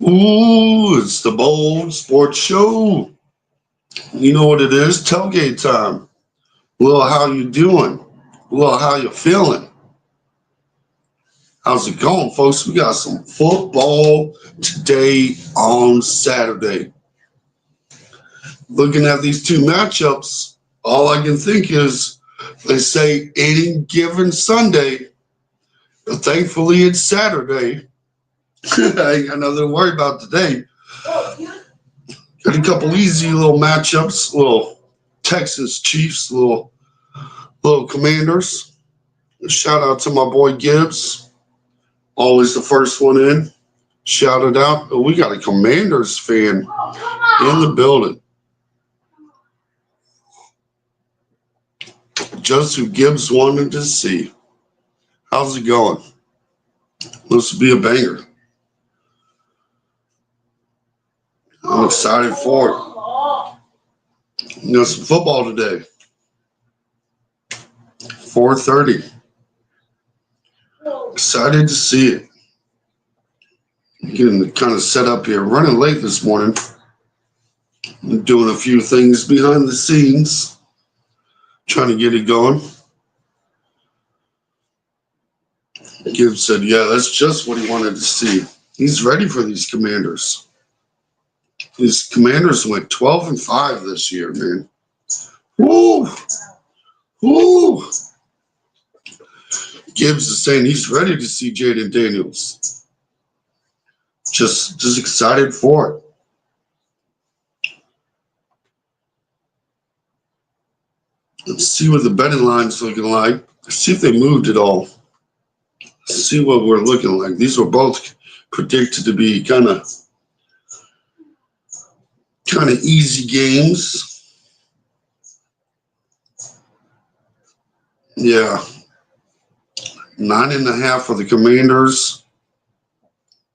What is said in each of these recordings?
Ooh, it's the Bold Sports Show. You know what it is? Tailgate time. Well, how you doing? Well, how you feeling? How's it going, folks? We got some football today on Saturday. Looking at these two matchups, all I can think is they say any given Sunday, but thankfully it's Saturday. I ain't got nothing to worry about today. Got a couple easy little matchups, little Texans Chiefs, little Commanders. Shout out to my boy Gibbs, always the first one in. Shout it out. Oh, we got a Commanders fan in the building. Just who Gibbs wanted to see. How's it going? Looks to be a banger. I'm excited for it. You know, some football today. 4:30. Excited to see it. Getting kind of set up here. Running late this morning. Doing a few things behind the scenes. Trying to get it going. Gibbs said, yeah, that's just what he wanted to see. He's ready for these Commanders. These Commanders went 12-5 this year, man. Woo! Woo! Gibbs is saying he's ready to see Jaden Daniels. Just excited for it. Let's see what the betting line's looking like. Let's see if they moved at all. Let's see what we're looking like. These were both predicted to be kind of easy games. Yeah. 9.5 for the Commanders.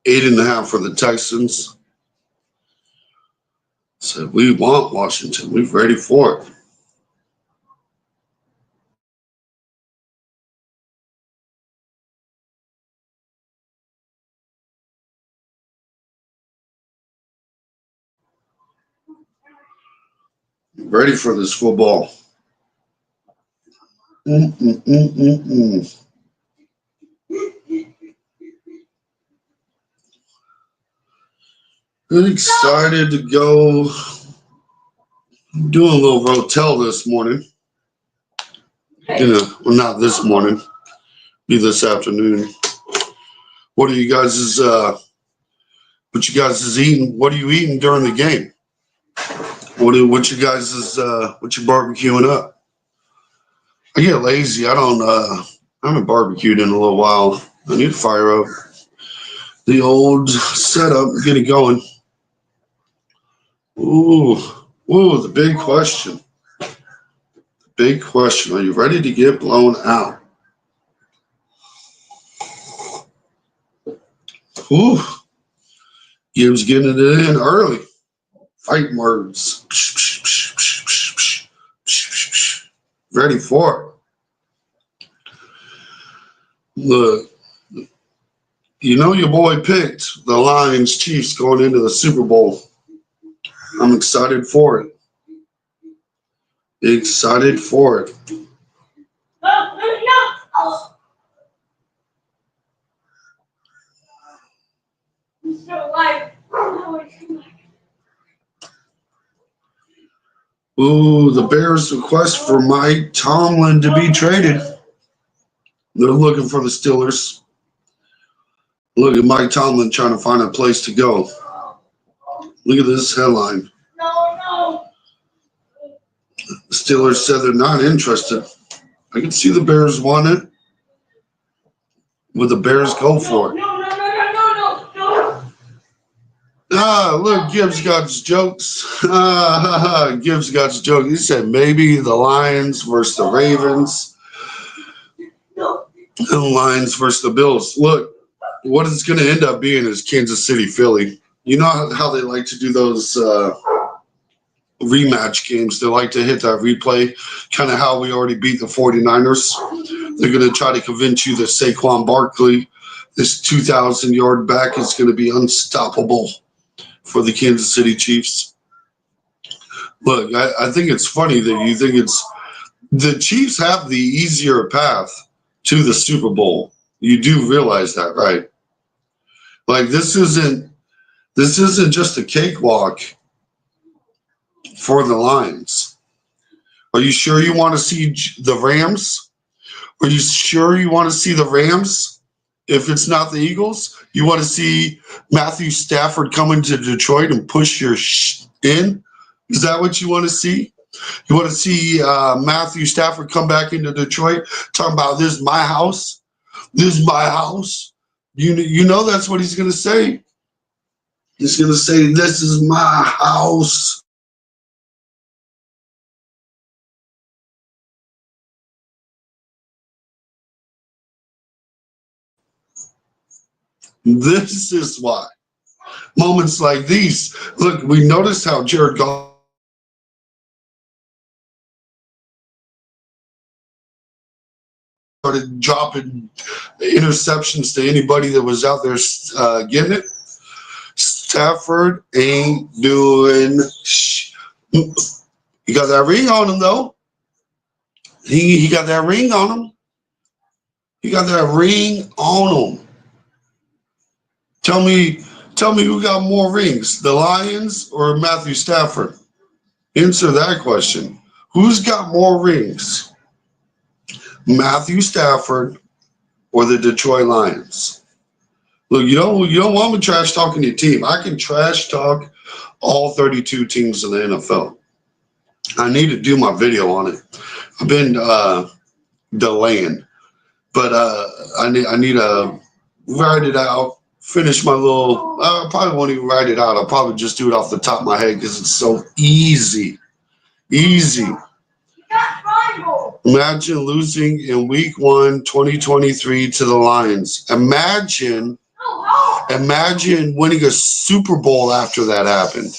8.5 for the Texans. So we want Washington. We're ready for it. Ready for this football. Good, excited to go. Doing a little rotel this morning. Well, not this morning. Be this afternoon. What are you guys eating? What are you eating during the game? What you barbecuing up? I get lazy. I haven't barbecued in a little while. I need to fire up the old setup and get it going. Ooh, the big question. Big question. Are you ready to get blown out? Ooh. Gibbs getting it in early. Fighting words. Ready for it. Look, you know your boy picked the Lions Chiefs going into the Super Bowl. I'm excited for it. Excited for it. Ooh, the Bears request for Mike Tomlin to be traded. They're looking for the Steelers. Look at Mike Tomlin trying to find a place to go. Look at this headline. No. The Steelers said they're not interested. I can see the Bears want it. Would the Bears go for it? No. Look, Gibbs got his jokes. Gibbs got his joke. He said maybe the Lions versus the Ravens. And the Lions versus the Bills. Look, what it's going to end up being is Kansas City, Philly. You know how they like to do those rematch games. They like to hit that replay, kind of how we already beat the 49ers. They're going to try to convince you that Saquon Barkley this 2,000-yard back is going to be unstoppable for the Kansas City Chiefs. Look, I think it's funny that you think the Chiefs have the easier path to the Super Bowl. You do realize that, right? Like this isn't just a cakewalk for the Lions. Are you sure you want to see the Rams? Are you sure you want to see the Rams? If it's not the Eagles, you want to see Matthew Stafford come into Detroit and push your in? Is that what you want to see? You want to see Matthew Stafford come back into Detroit talking about this is my house? This is my house? You know that's what he's going to say. He's going to say, this is my house. This is why. Moments like these. Look, we noticed how Jared Goff started dropping interceptions to anybody that was out there getting it. Stafford ain't doing He got that ring on him, though. He got that ring on him. He got that ring on him. Tell me who got more rings, the Lions or Matthew Stafford? Answer that question. Who's got more rings? Matthew Stafford or the Detroit Lions? Look, you don't want me trash talking your team. I can trash talk all 32 teams in the NFL. I need to do my video on it. I've been delaying, but I need to write it out. Finish my little. I probably won't even write it out. I'll probably just do it off the top of my head because it's so easy. Easy. Imagine losing in week 1, 2023 to the Lions. Imagine winning a Super Bowl after that happened.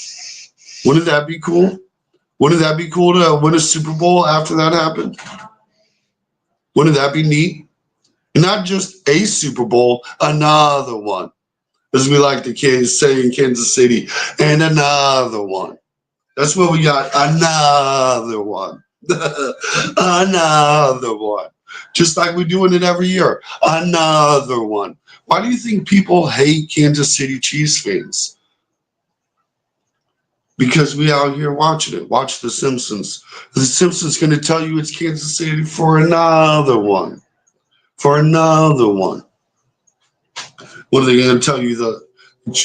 Wouldn't that be cool? Wouldn't that be cool to win a Super Bowl after that happened? Wouldn't that be neat? And not just a Super Bowl, another one. As we like to say in Kansas City, and another one. That's what we got, another one. Another one. Just like we're doing it every year. Another one. Why do you think people hate Kansas City Chiefs fans? Because we out here watching it. Watch The Simpsons. The Simpsons going to tell you it's Kansas City for another one. For another one. What are they going to tell you?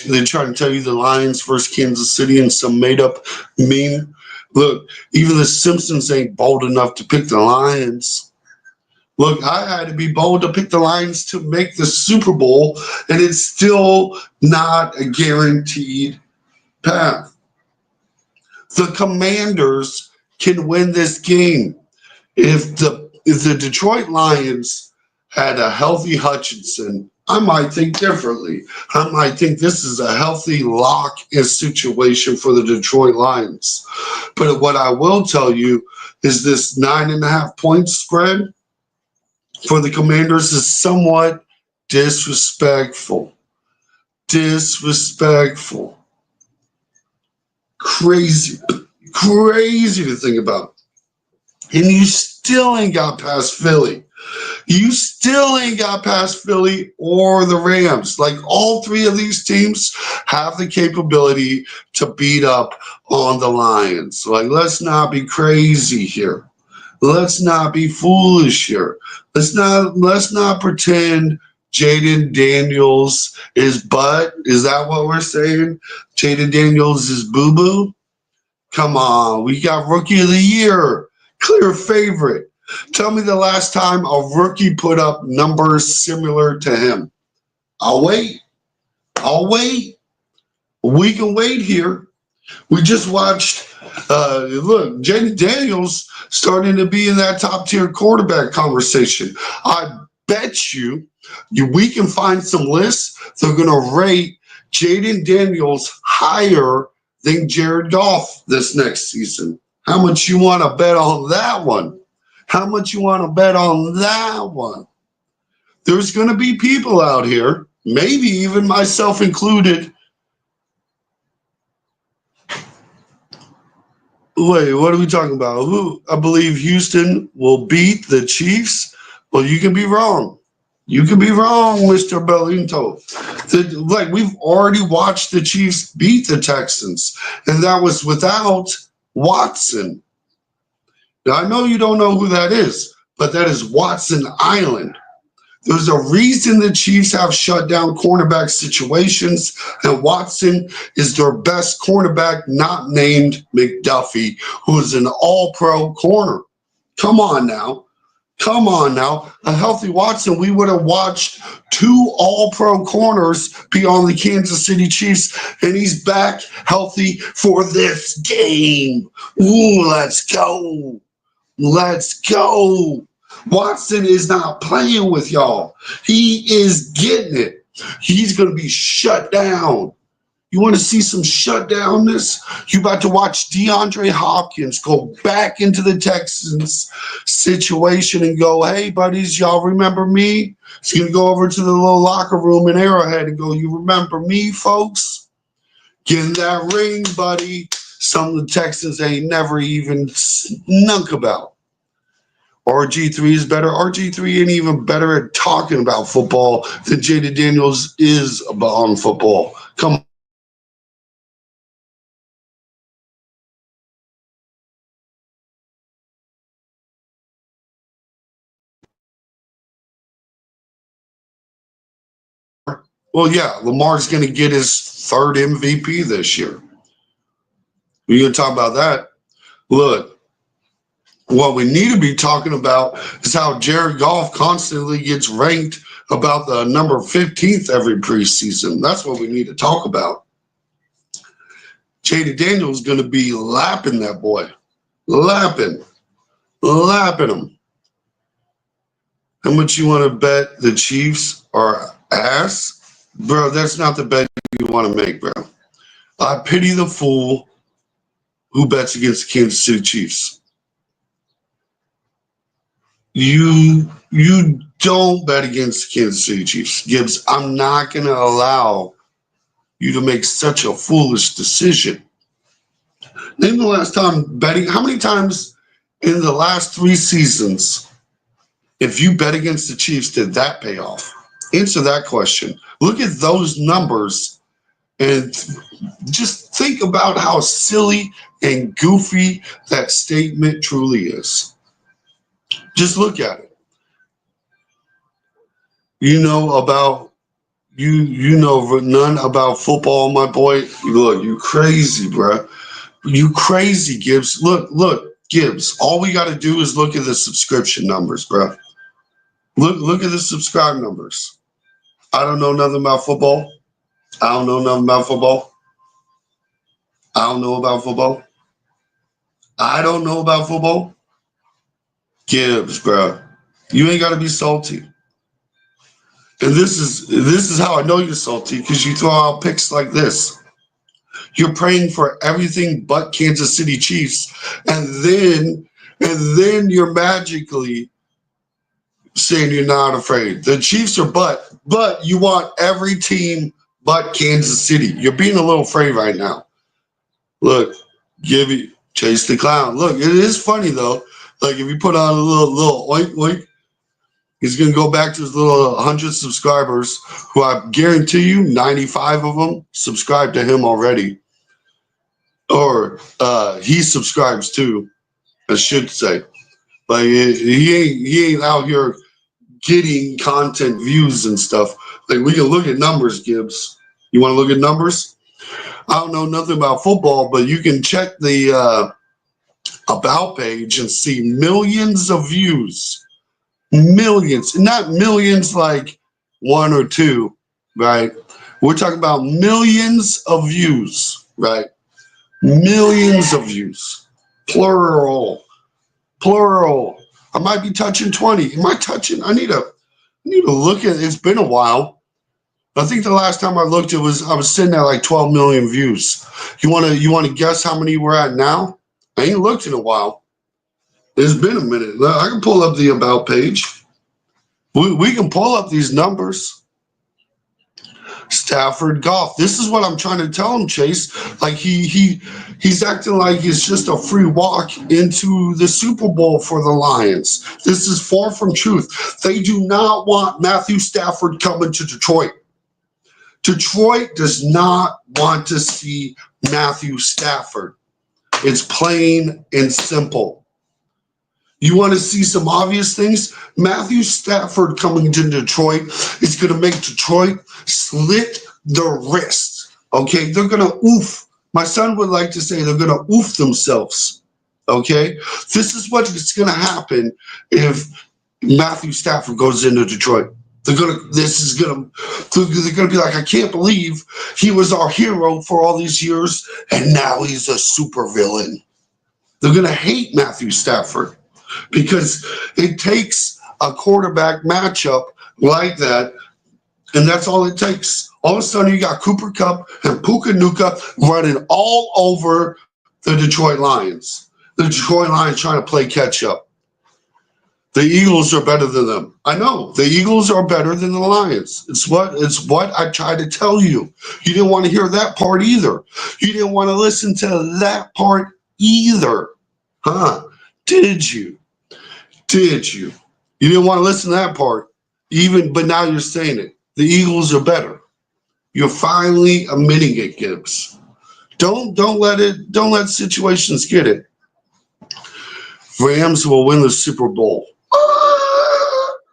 They're trying to tell you the Lions versus Kansas City and some made-up meme. Look, even the Simpsons ain't bold enough to pick the Lions. Look, I had to be bold to pick the Lions to make the Super Bowl, and it's still not a guaranteed path. The Commanders can win this game. If the Detroit Lions had a healthy Hutchinson, I might think differently. I might think this is a healthy lock-in situation for the Detroit Lions. But what I will tell you is this 9.5 point spread for the Commanders is somewhat disrespectful. Disrespectful. Crazy to think about. And you still ain't got past Philly. You still ain't got past Philly or the Rams. Like all three of these teams have the capability to beat up on the Lions. Like let's not be crazy here. Let's not be foolish here. Let's not pretend Jaden Daniels is butt. Is that what we're saying? Jaden Daniels is boo-boo? Come on. We got Rookie of the Year. Clear favorite. Tell me the last time a rookie put up numbers similar to him. I'll wait. We can wait here. We just watched, look, Jaden Daniels starting to be in that top-tier quarterback conversation. I bet we can find some lists that are going to rate Jaden Daniels higher than Jared Goff this next season. How much you want to bet on that one? How much you want to bet on that one? There's going to be people out here, maybe even myself included. Wait, what are we talking about? Who? I believe Houston will beat the Chiefs. Well, you can be wrong. You can be wrong, Mr. Bellinto. We've already watched the Chiefs beat the Texans, and that was without Watson. Now, I know you don't know who that is, but that is Watson Island. There's a reason the Chiefs have shut down cornerback situations, and Watson is their best cornerback, not named McDuffie, who is an all-pro corner. Come on now. Come on now. A healthy Watson, we would have watched 2 all-pro corners be on the Kansas City Chiefs, and he's back healthy for this game. Ooh, let's go. Let's go. Watson is not playing with y'all. He is getting it. He's going to be shut down. You want to see some shutdownness? You about to watch DeAndre Hopkins go back into the Texans situation and go, hey, buddies, y'all remember me? He's going to go over to the little locker room in Arrowhead and go, you remember me, folks? Getting that ring, buddy. Some of the Texans ain't never even snuck about. RG3 is better. RG3 ain't even better at talking about football than Jaden Daniels is on football. Come on. Well, yeah, Lamar's going to get his 3rd MVP this year. We're going to talk about that. Look, what we need to be talking about is how Jared Goff constantly gets ranked about the number 15th every preseason. That's what we need to talk about. Jaden Daniels is going to be lapping that boy. Lapping him. How much you want to bet the Chiefs are ass? Bro, that's not the bet you want to make, bro. I pity the fool who bets against the Kansas City Chiefs. You don't bet against the Kansas City Chiefs. Gibbs, I'm not going to allow you to make such a foolish decision. Name the last time betting. How many times in the last 3 seasons, if you bet against the Chiefs, did that pay off? Answer that question. Look at those numbers and just think about how silly and goofy that statement truly is. Just look at it. You know none about football, my boy. Look, you crazy, bro. You crazy, Gibbs. Look, Gibbs. All we got to do is look at the subscription numbers, bro. Look at the subscribe numbers. I don't know nothing about football. I don't know nothing about football. I don't know about football. I don't know about football. Gibbs, bro. You ain't got to be salty. And this is how I know you're salty, because you throw out picks like this. You're praying for everything but Kansas City Chiefs, and then you're magically saying you're not afraid. The Chiefs are but you want every team but Kansas City. You're being a little afraid right now. Look, chase the clown. Look, it is funny though. Like if you put on a little oink oink, he's gonna go back to his little 100 subscribers, who I guarantee you 95 of them subscribe to him already. Or he subscribes too, I should say. Like he ain't out here getting content views and stuff. Like we can look at numbers, Gibbs. You want to look at numbers? I don't know nothing about football, but you can check the about page and see millions of views. Millions, not millions like 1 or 2, right? We're talking about millions of views, right? Millions of views. Plural. I might be touching 20. Am I touching? I need to look at it. It's been a while. I think the last time I looked, I was sitting at like 12 million views. You wanna guess how many we're at now? I ain't looked in a while. It's been a minute. I can pull up the about page. We can pull up these numbers. Stafford Goff. This is what I'm trying to tell him, Chase. Like he's acting like it's just a free walk into the Super Bowl for the Lions. This is far from truth. They do not want Matthew Stafford coming to Detroit. Detroit does not want to see Matthew Stafford. It's plain and simple. You want to see some obvious things? Matthew Stafford coming to Detroit is going to make Detroit slit their wrist. Okay? They're going to oof. My son would like to say they're going to oof themselves. Okay? This is what is going to happen if Matthew Stafford goes into Detroit. They're gonna be like, I can't believe he was our hero for all these years, and now he's a supervillain. They're gonna hate Matthew Stafford. Because it takes a quarterback matchup like that, and that's all it takes. All of a sudden, you got Cooper Kupp and Puka Nacua running all over the Detroit Lions. The Detroit Lions trying to play catch up. The Eagles are better than them. I know the Eagles are better than the Lions. It's what I tried to tell you. You didn't want to hear that part either. You didn't want to listen to that part either, huh? Did you? Did you? You didn't want to listen to that part, but now you're saying it. The Eagles are better. You're finally admitting it, Gibbs. Don't let situations get it. Rams will win the Super Bowl.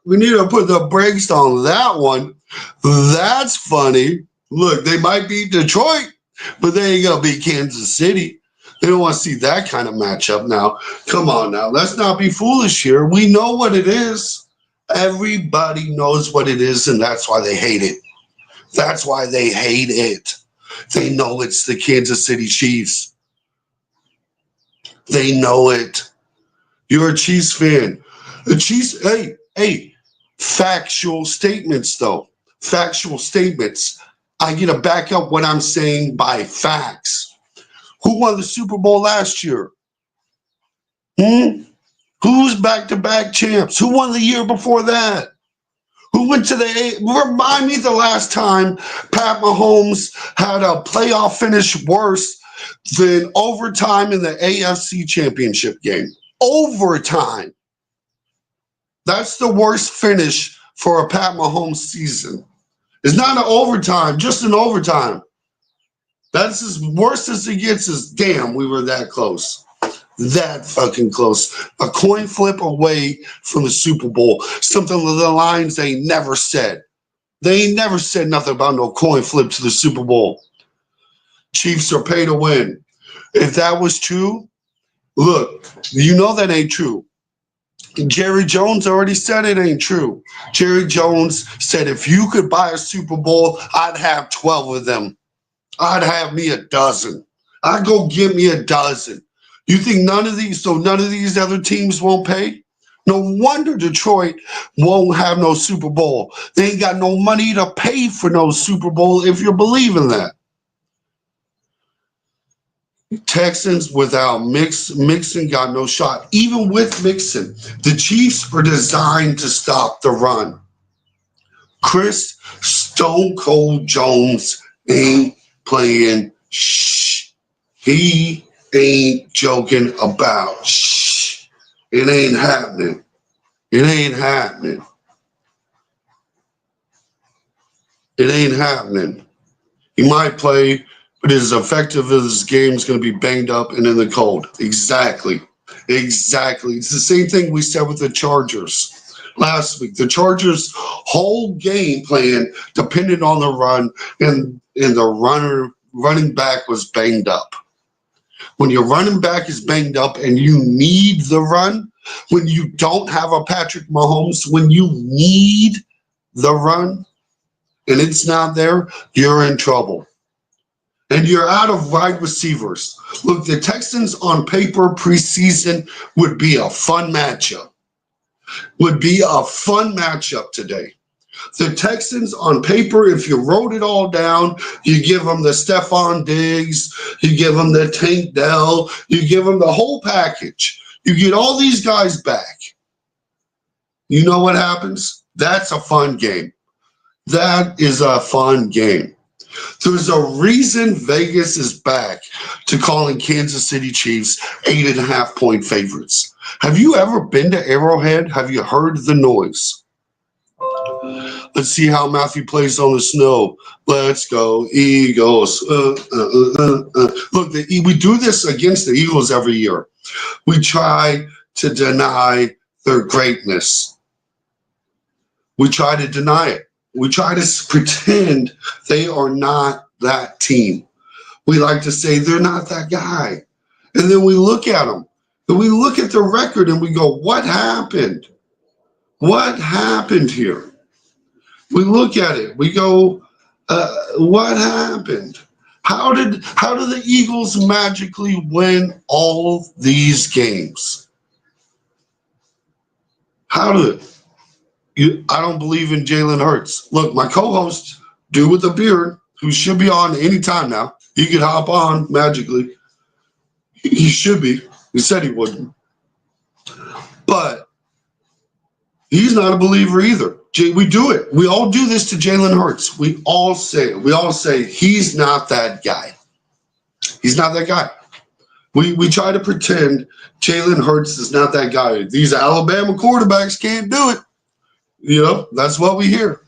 We need to put the brakes on that one. That's funny. Look, they might beat Detroit, but they ain't gonna beat Kansas City. They don't want to see that kind of matchup now. Come on now. Let's not be foolish here. We know what it is. Everybody knows what it is, and that's why they hate it. That's why they hate it. They know it's the Kansas City Chiefs. They know it. You're a Chiefs fan. The Chiefs, hey, factual statements, though. Factual statements. I get to back up what I'm saying by facts. Who won the Super Bowl last year? Who's back-to-back champs? Who won the year before that? Who went to remind me the last time Pat Mahomes had a playoff finish worse than overtime in the AFC Championship game. Overtime. That's the worst finish for a Pat Mahomes season. It's not an overtime, just an overtime. That's as worst as it gets is, damn, we were that close. That fucking close. A coin flip away from the Super Bowl. Something the Lions ain't never said. They ain't never said nothing about no coin flip to the Super Bowl. Chiefs are paid to win. If that was true, look, you know that ain't true. Jerry Jones already said it ain't true. Jerry Jones said if you could buy a Super Bowl, I'd have 12 of them. I'd have me a dozen. I'd go get me a dozen. You think none of these other teams won't pay? No wonder Detroit won't have no Super Bowl. They ain't got no money to pay for no Super Bowl if you're believing that. Texans without Mixon got no shot. Even with Mixon, the Chiefs are designed to stop the run. Chris Stone Cold Jones ain't playing shh. He ain't joking about shh. It ain't happening. It ain't happening. It ain't happening. He might play, but as effective as his game is going to be banged up and in the cold. Exactly. It's the same thing we said with the Chargers last week. The Chargers' whole game plan depended on the run, and the running back was banged up. When your running back is banged up and you need the run, when you don't have a Patrick Mahomes, when you need the run and it's not there, you're in trouble. And you're out of wide receivers. Look, the Texans on paper preseason would be a fun matchup. Today. The Texans on paper, if you wrote it all down, you give them the Stephon Diggs, you give them the Tank Dell, you give them the whole package. You get all these guys back. You know what happens? That's a fun game. That is a fun game. There's a reason Vegas is back to calling Kansas City Chiefs 8.5-point favorites. Have you ever been to Arrowhead? Have you heard the noise? Let's see how Matthew plays on the snow. Let's go, Eagles. Look, we do this against the Eagles every year. We try to deny their greatness. We try to deny it. We try to pretend they are not that team. We like to say they're not that guy. And then we look at them. And we look at the record and we go, what happened? What happened here? We look at it. We go, what happened? How did the Eagles magically win all these games? How did it? I don't believe in Jalen Hurts. Look, my co-host, dude with the beard, who should be on any time now, he could hop on magically. He should be. He said he wouldn't. But he's not a believer either. We do it. We all do this to Jalen Hurts. We all say it. We all say he's not that guy. He's not that guy. We try to pretend Jalen Hurts is not that guy. These Alabama quarterbacks can't do it. You know, that's what we hear.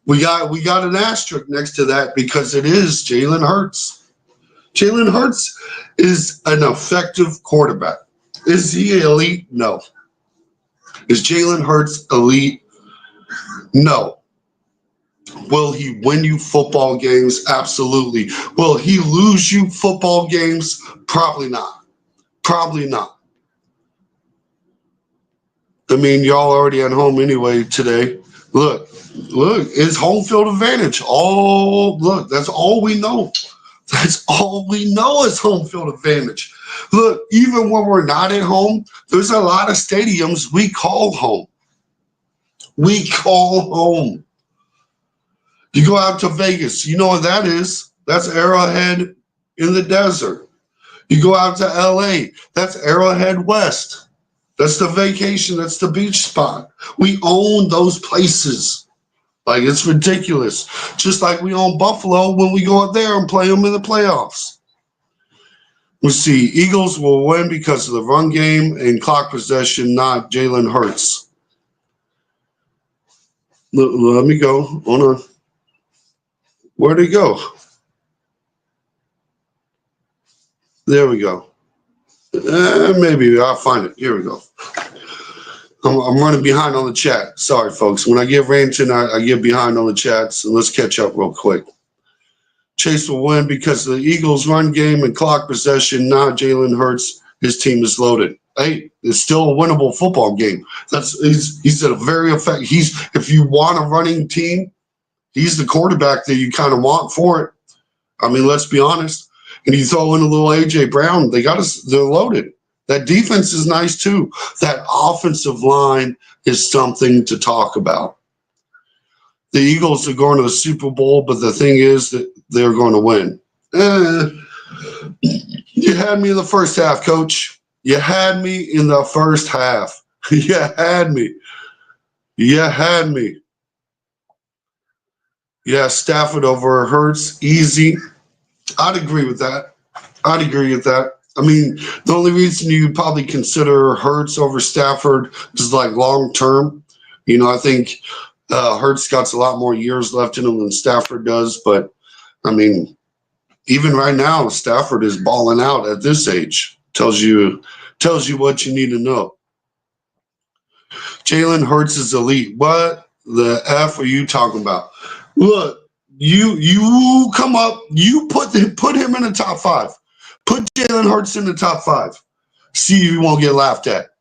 We got an asterisk next to that because it is Jalen Hurts. Jalen Hurts is an effective quarterback. Is he elite? No. Is Jalen Hurts elite? No. Will he win you football games? Absolutely. Will he lose you football games? Probably not. Probably not. I mean, y'all already at home anyway today. Look, it's home field advantage. Oh, look, that's all we know. That's all we know is home field advantage. Look, even when we're not at home, there's a lot of stadiums we call home. We call home. You go out to Vegas, you know what that is? That's Arrowhead in the desert. You go out to LA, that's Arrowhead West. That's the vacation. That's the beach spot. We own those places. Like, it's ridiculous. Just like we own Buffalo when we go out there and play them in the playoffs. Let's see. Eagles will win because of the run game and clock possession, not Jalen Hurts. Let me go. Hold on. Where'd it go? There we go. Maybe I'll find it. Here we go. I'm running behind on the chat. Sorry, folks. When I get ranting, I get behind on the chats. And let's catch up real quick. Chase will win because of the Eagles' run game and clock possession, not Jalen Hurts. His team is loaded. Hey, it's still a winnable football game. He's a very effective. If you want a running team, he's the quarterback that you kind of want for it. I mean, let's be honest. And you throw in a little A.J. Brown, they're loaded. That defense is nice too. That offensive line is something to talk about. The Eagles are going to the Super Bowl, but the thing is that they're going to win. You had me in the first half, Coach. You had me in the first half. You had me. You had me. Yeah, Stafford over Hurts, easy. I'd agree with that. I mean, the only reason you probably consider Hurts over Stafford is like long term. You know, I think Hurts got a lot more years left in him than Stafford does. But I mean, even right now, Stafford is balling out at this age. Tells you what you need to know. Jalen Hurts is elite. What the F are you talking about? Look. You come up, you put him in the top 5. Put Jalen Hurts in the top 5. See if you won't get laughed at.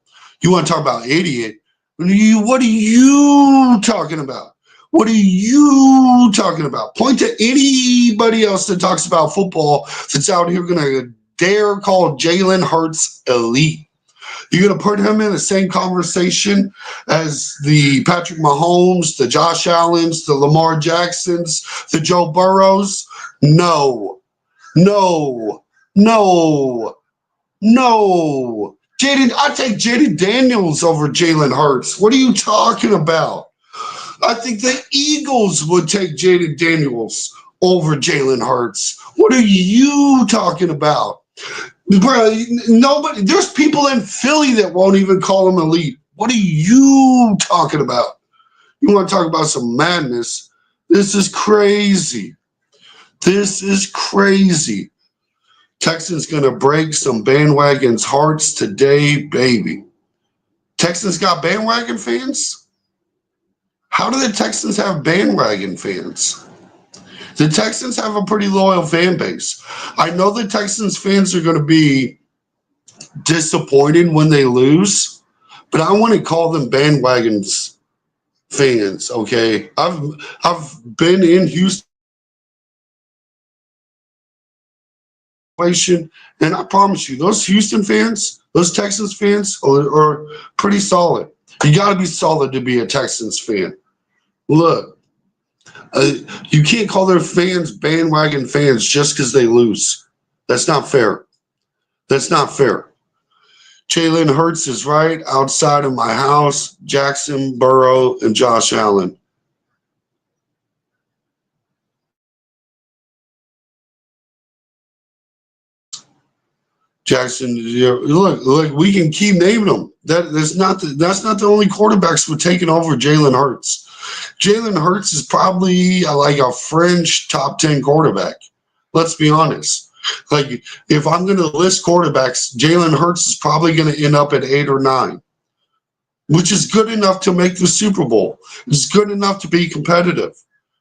You want to talk about idiot? What are you talking about? What are you talking about? Point to anybody else that talks about football that's out here going to dare call Jalen Hurts elite. You're going to put him in the same conversation as the Patrick Mahomes, the Josh Allens, the Lamar Jacksons, the Joe Burrows? No. I take Jaden Daniels over Jalen Hurts. What are you talking about? I think the Eagles would take Jaden Daniels over Jalen Hurts. What are you talking about? Bro, nobody, there's people in Philly that won't even call him elite. What are you talking about? You want to talk about some madness? This is crazy. This is crazy. Texans going to break some bandwagons' hearts today, baby. Texans got bandwagon fans? How do the Texans have bandwagon fans? The Texans have a pretty loyal fan base. I know the Texans fans are going to be disappointed when they lose, but I want to call them bandwagons fans, okay? I've been in Houston, and I promise you, those Houston fans, those Texans fans are pretty solid. You got to be solid to be a Texans fan. Look, you can't call their fans bandwagon fans just because they lose. That's not fair. That's not fair. Jalen Hurts is right outside of my house. Jackson, Burrow, and Josh Allen. Jackson, look, we can keep naming them. That's not the only quarterbacks we're taking over Jalen Hurts. Jalen Hurts is probably like a fringe top 10 quarterback. Let's be honest. Like, if I'm going to list quarterbacks, Jalen Hurts is probably going to end up at 8 or 9, which is good enough to make the Super Bowl. It's good enough to be competitive.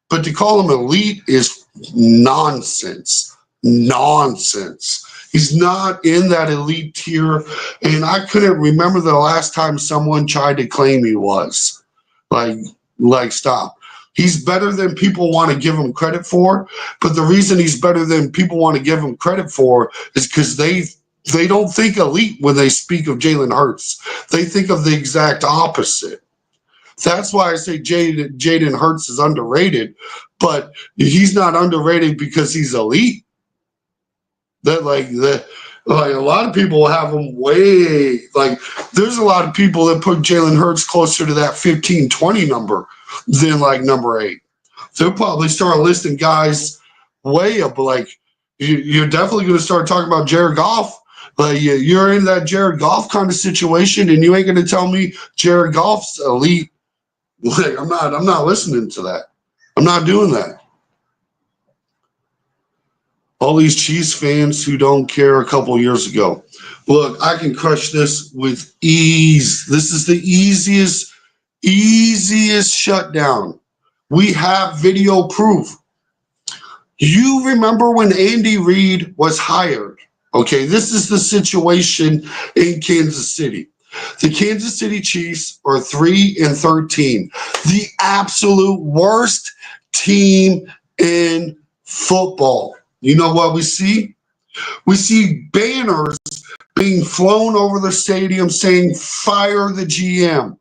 But to call him elite is nonsense. Nonsense. He's not in that elite tier, and I couldn't remember the last time someone tried to claim he was. Like, stop. He's better than people want to give him credit for, but the reason he's better than people want to give him credit for is because they don't think elite when they speak of Jalen Hurts. They think of the exact opposite. That's why I say Jaden Hurts is underrated, but he's not underrated because he's elite. That a lot of people have him way, like, there's a lot of people that put Jalen Hurts closer to that 15-20 number than like number 8. They'll probably start listing guys way up. Like, you're definitely going to start talking about Jared Goff. Like, you're in that Jared Goff kind of situation, and you ain't going to tell me Jared Goff's elite. Like, I'm not listening to that. I'm not doing that. All these Chiefs fans who don't care a couple years ago. Look, I can crush this with ease. This is the easiest shutdown. We have video proof. You remember when Andy Reid was hired? Okay, this is the situation in Kansas City. The Kansas City Chiefs are 3-13, the absolute worst team in football. You know what we see? We see banners being flown over the stadium saying, fire the GM,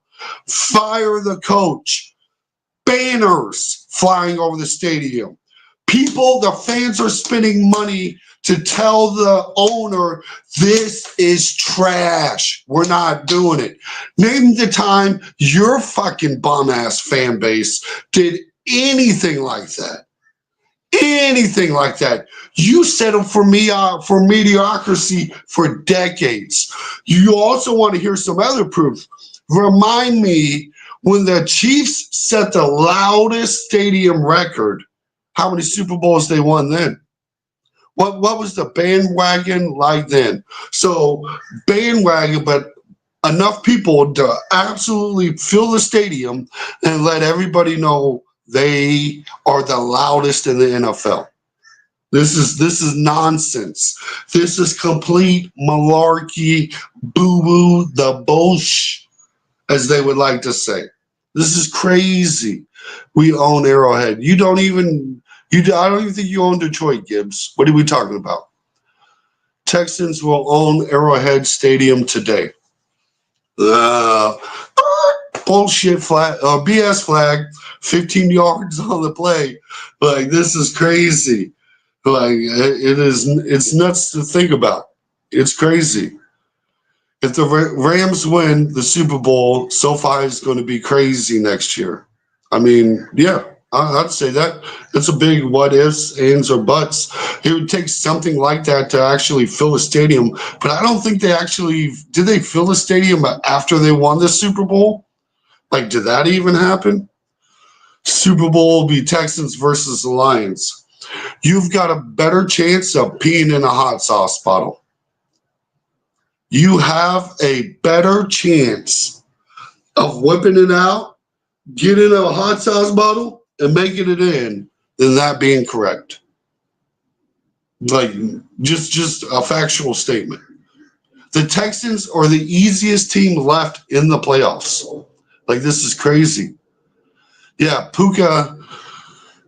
fire the coach. Banners flying over the stadium. The fans are spending money to tell the owner, this is trash. We're not doing it. Name the time your fucking bum-ass fan base did anything like that. Anything like that. You settled for mediocrity for decades. You also want to hear some other proof. Remind me, when the Chiefs set the loudest stadium record, how many Super Bowls they won then? What was the bandwagon like then? So bandwagon, but enough people to absolutely fill the stadium and let everybody know they are the loudest in the NFL. This is nonsense. This is complete malarkey, boo-boo, the bullsh, as they would like to say. This is crazy. We own Arrowhead. I don't even think you own Detroit, Gibbs. What are we talking about? Texans will own Arrowhead Stadium today. Bullshit flag, BS flag, 15 yards on the play. Like, this is crazy. Like, it's nuts to think about. It's crazy. If the Rams win the Super Bowl, SoFi is going to be crazy next year. I mean, yeah, I'd say that. It's a big what ifs, ands, or buts. It would take something like that to actually fill a stadium. But I don't think they actually did. They fill the stadium after they won the Super Bowl? Like, did that even happen? Super Bowl will be Texans versus the Lions. You've got a better chance of peeing in a hot sauce bottle. You have a better chance of whipping it out, getting a hot sauce bottle, and making it in than that being correct. Like, just a factual statement. The Texans are the easiest team left in the playoffs. Like, this is crazy. Yeah, Puka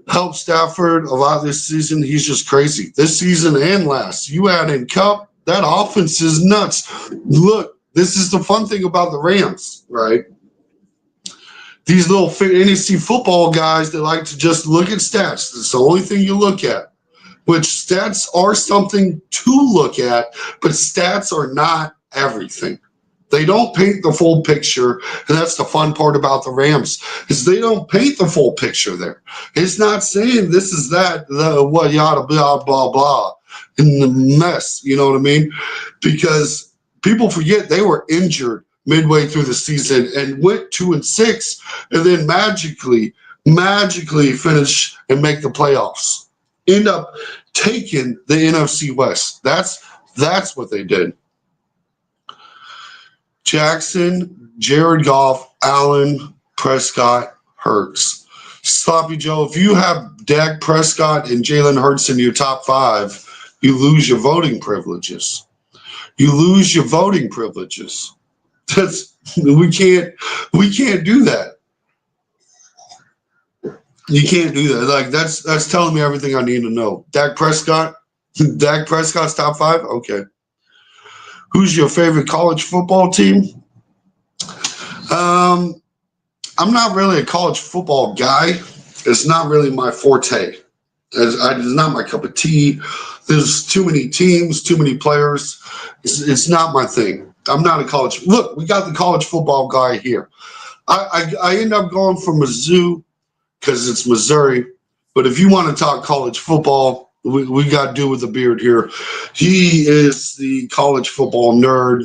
helped Stafford a lot this season. He's just crazy. This season and last. You add in Cup, that offense is nuts. Look, this is the fun thing about the Rams, right? These little NEC football guys that like to just look at stats. It's the only thing you look at, which stats are something to look at, but stats are not everything. They don't paint the full picture, and that's the fun part about the Rams is they don't paint the full picture there. It's not saying this is that, what, yada, blah, blah, blah, in the mess, you know what I mean? Because people forget they were injured midway through the season and went 2-6, and then magically finish and make the playoffs. End up taking the NFC West. That's what they did. Jackson, Jared Goff, Allen, Prescott, Hurts. Sloppy Joe, if you have Dak Prescott and Jalen Hurts in your top 5, you lose your voting privileges. You lose your voting privileges. We can't do that. You can't do that. Like that's telling me everything I need to know. Dak Prescott's top 5? Okay. Who's your favorite college football team? I'm not really a college football guy. It's not really my forte. It's not my cup of tea. There's too many teams, too many players. It's not my thing. I'm not a college. Look, we got the college football guy here. I end up going for Mizzou because it's Missouri. But if you want to talk college football, we got to do with the beard here. He is the college football nerd.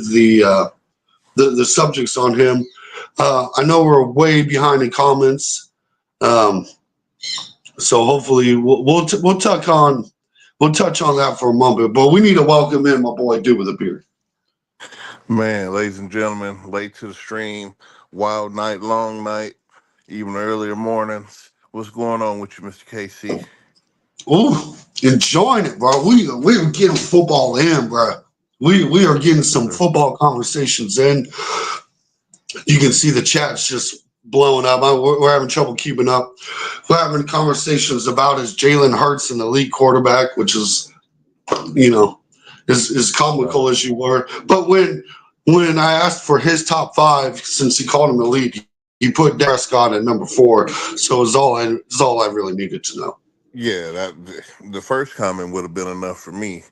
The subjects on him. I know we're way behind in comments, so hopefully we'll touch on that for a moment. But we need to welcome in my boy Dude with a beard. Man, ladies and gentlemen, late to the stream, wild night, long night, even earlier mornings. What's going on with you, Mr. KC? Ooh, enjoying it, bro. We're getting football in, bro. We are getting some football conversations in. You can see the chat's just blowing up. We're having trouble keeping up. We're having conversations about is Jalen Hurts an elite quarterback, which is, as comical as you were. But when I asked for his top 5, since he called him elite, he put Prescott at number 4. So it's all I really needed to know. Yeah, the first comment would have been enough for me.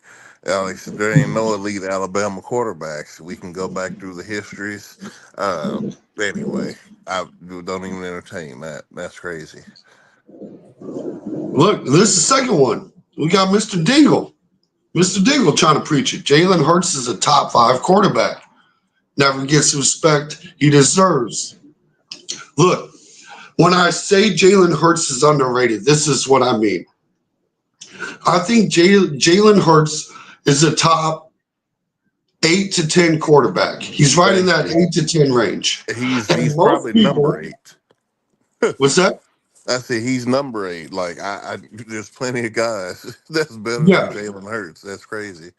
Alex, there ain't no elite Alabama quarterbacks. We can go back through the histories. Anyway, I don't even entertain that. That's crazy. Look, this is the second one. We got Mr. Dingle. Mr. Dingle trying to preach it. Jalen Hurts is a top 5 quarterback. Never gets the respect he deserves. Look, when I say Jalen Hurts is underrated, this is what I mean. I think Jalen Hurts is a top 8 to 10 quarterback. He's right in that 8 to 10 range. He's probably number 8. What's that? I said he's number 8. Like I there's plenty of guys that's better than Jalen Hurts. That's crazy.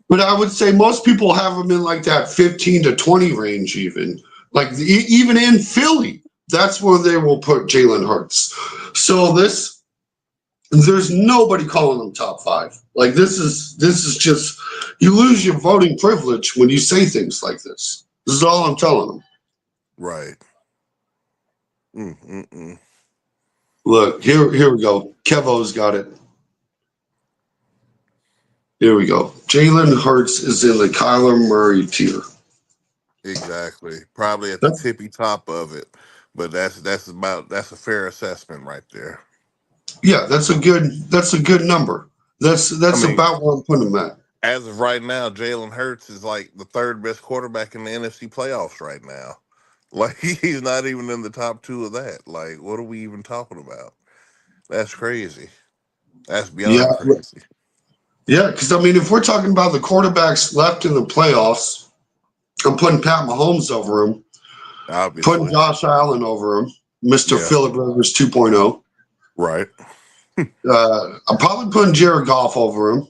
But I would say most people have him in like that 15 to 20 range, even even in Philly. That's where they will put Jalen Hurts. So there's nobody calling him top 5. Like this is just, you lose your voting privilege when you say things like this. This is all I'm telling them. Right. Look, here we go. Kevo's got it. Here we go. Jalen Hurts is in the Kyler Murray tier. Exactly. Probably at the tippy top of it. But that's a fair assessment right there. Yeah, that's a good number. I That's mean, about where I'm putting him at. as of right now, Jalen Hurts is like the third best quarterback in the NFC playoffs right now. Like he's not even in the top two of that. Like, what are we even talking about? That's crazy. That's Yeah, beyond crazy. yeah, because I mean, if we're talking about the quarterbacks left in the playoffs, I'm putting Pat Mahomes over him, putting Obviously. Josh Allen over him, Mr. Yeah. Phillip Rivers 2.0. Right. I'm probably putting Jared Goff over him,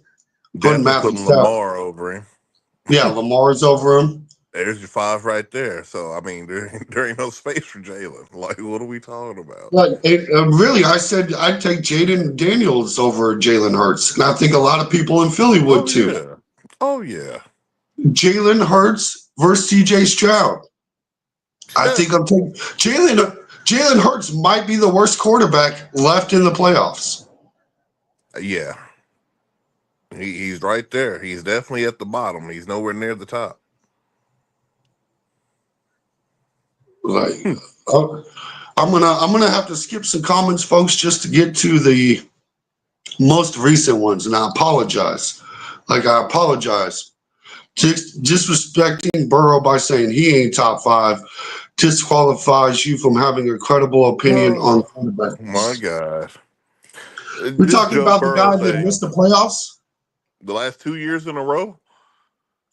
putting Definitely Matthew putting Stafford. Lamar over him. Yeah, Lamar's over him. There's your five right there. So I mean, there ain't no space for Jalen. Like, what are we talking about? Like, really, I said I'd take Jaden Daniels over Jalen Hurts, and I think a lot of people in Philly would Oh too. yeah. Oh yeah. Jalen Hurts versus CJ Stroud. I think I'm taking Jalen. Jalen Hurts might be the worst quarterback left in the playoffs. Yeah. He's right there. He's definitely at the bottom. He's nowhere near the top. Like, uh, I'm gonna have to skip some comments, folks, just to get to the most recent ones, and I apologize. Like, I apologize. Disrespecting Burrow by saying he ain't top five disqualifies you from having a credible opinion on Oh my quarterbacks. God. We're This talking Joe about the Burrow guy that missed thing, the playoffs. the last 2 years in a row.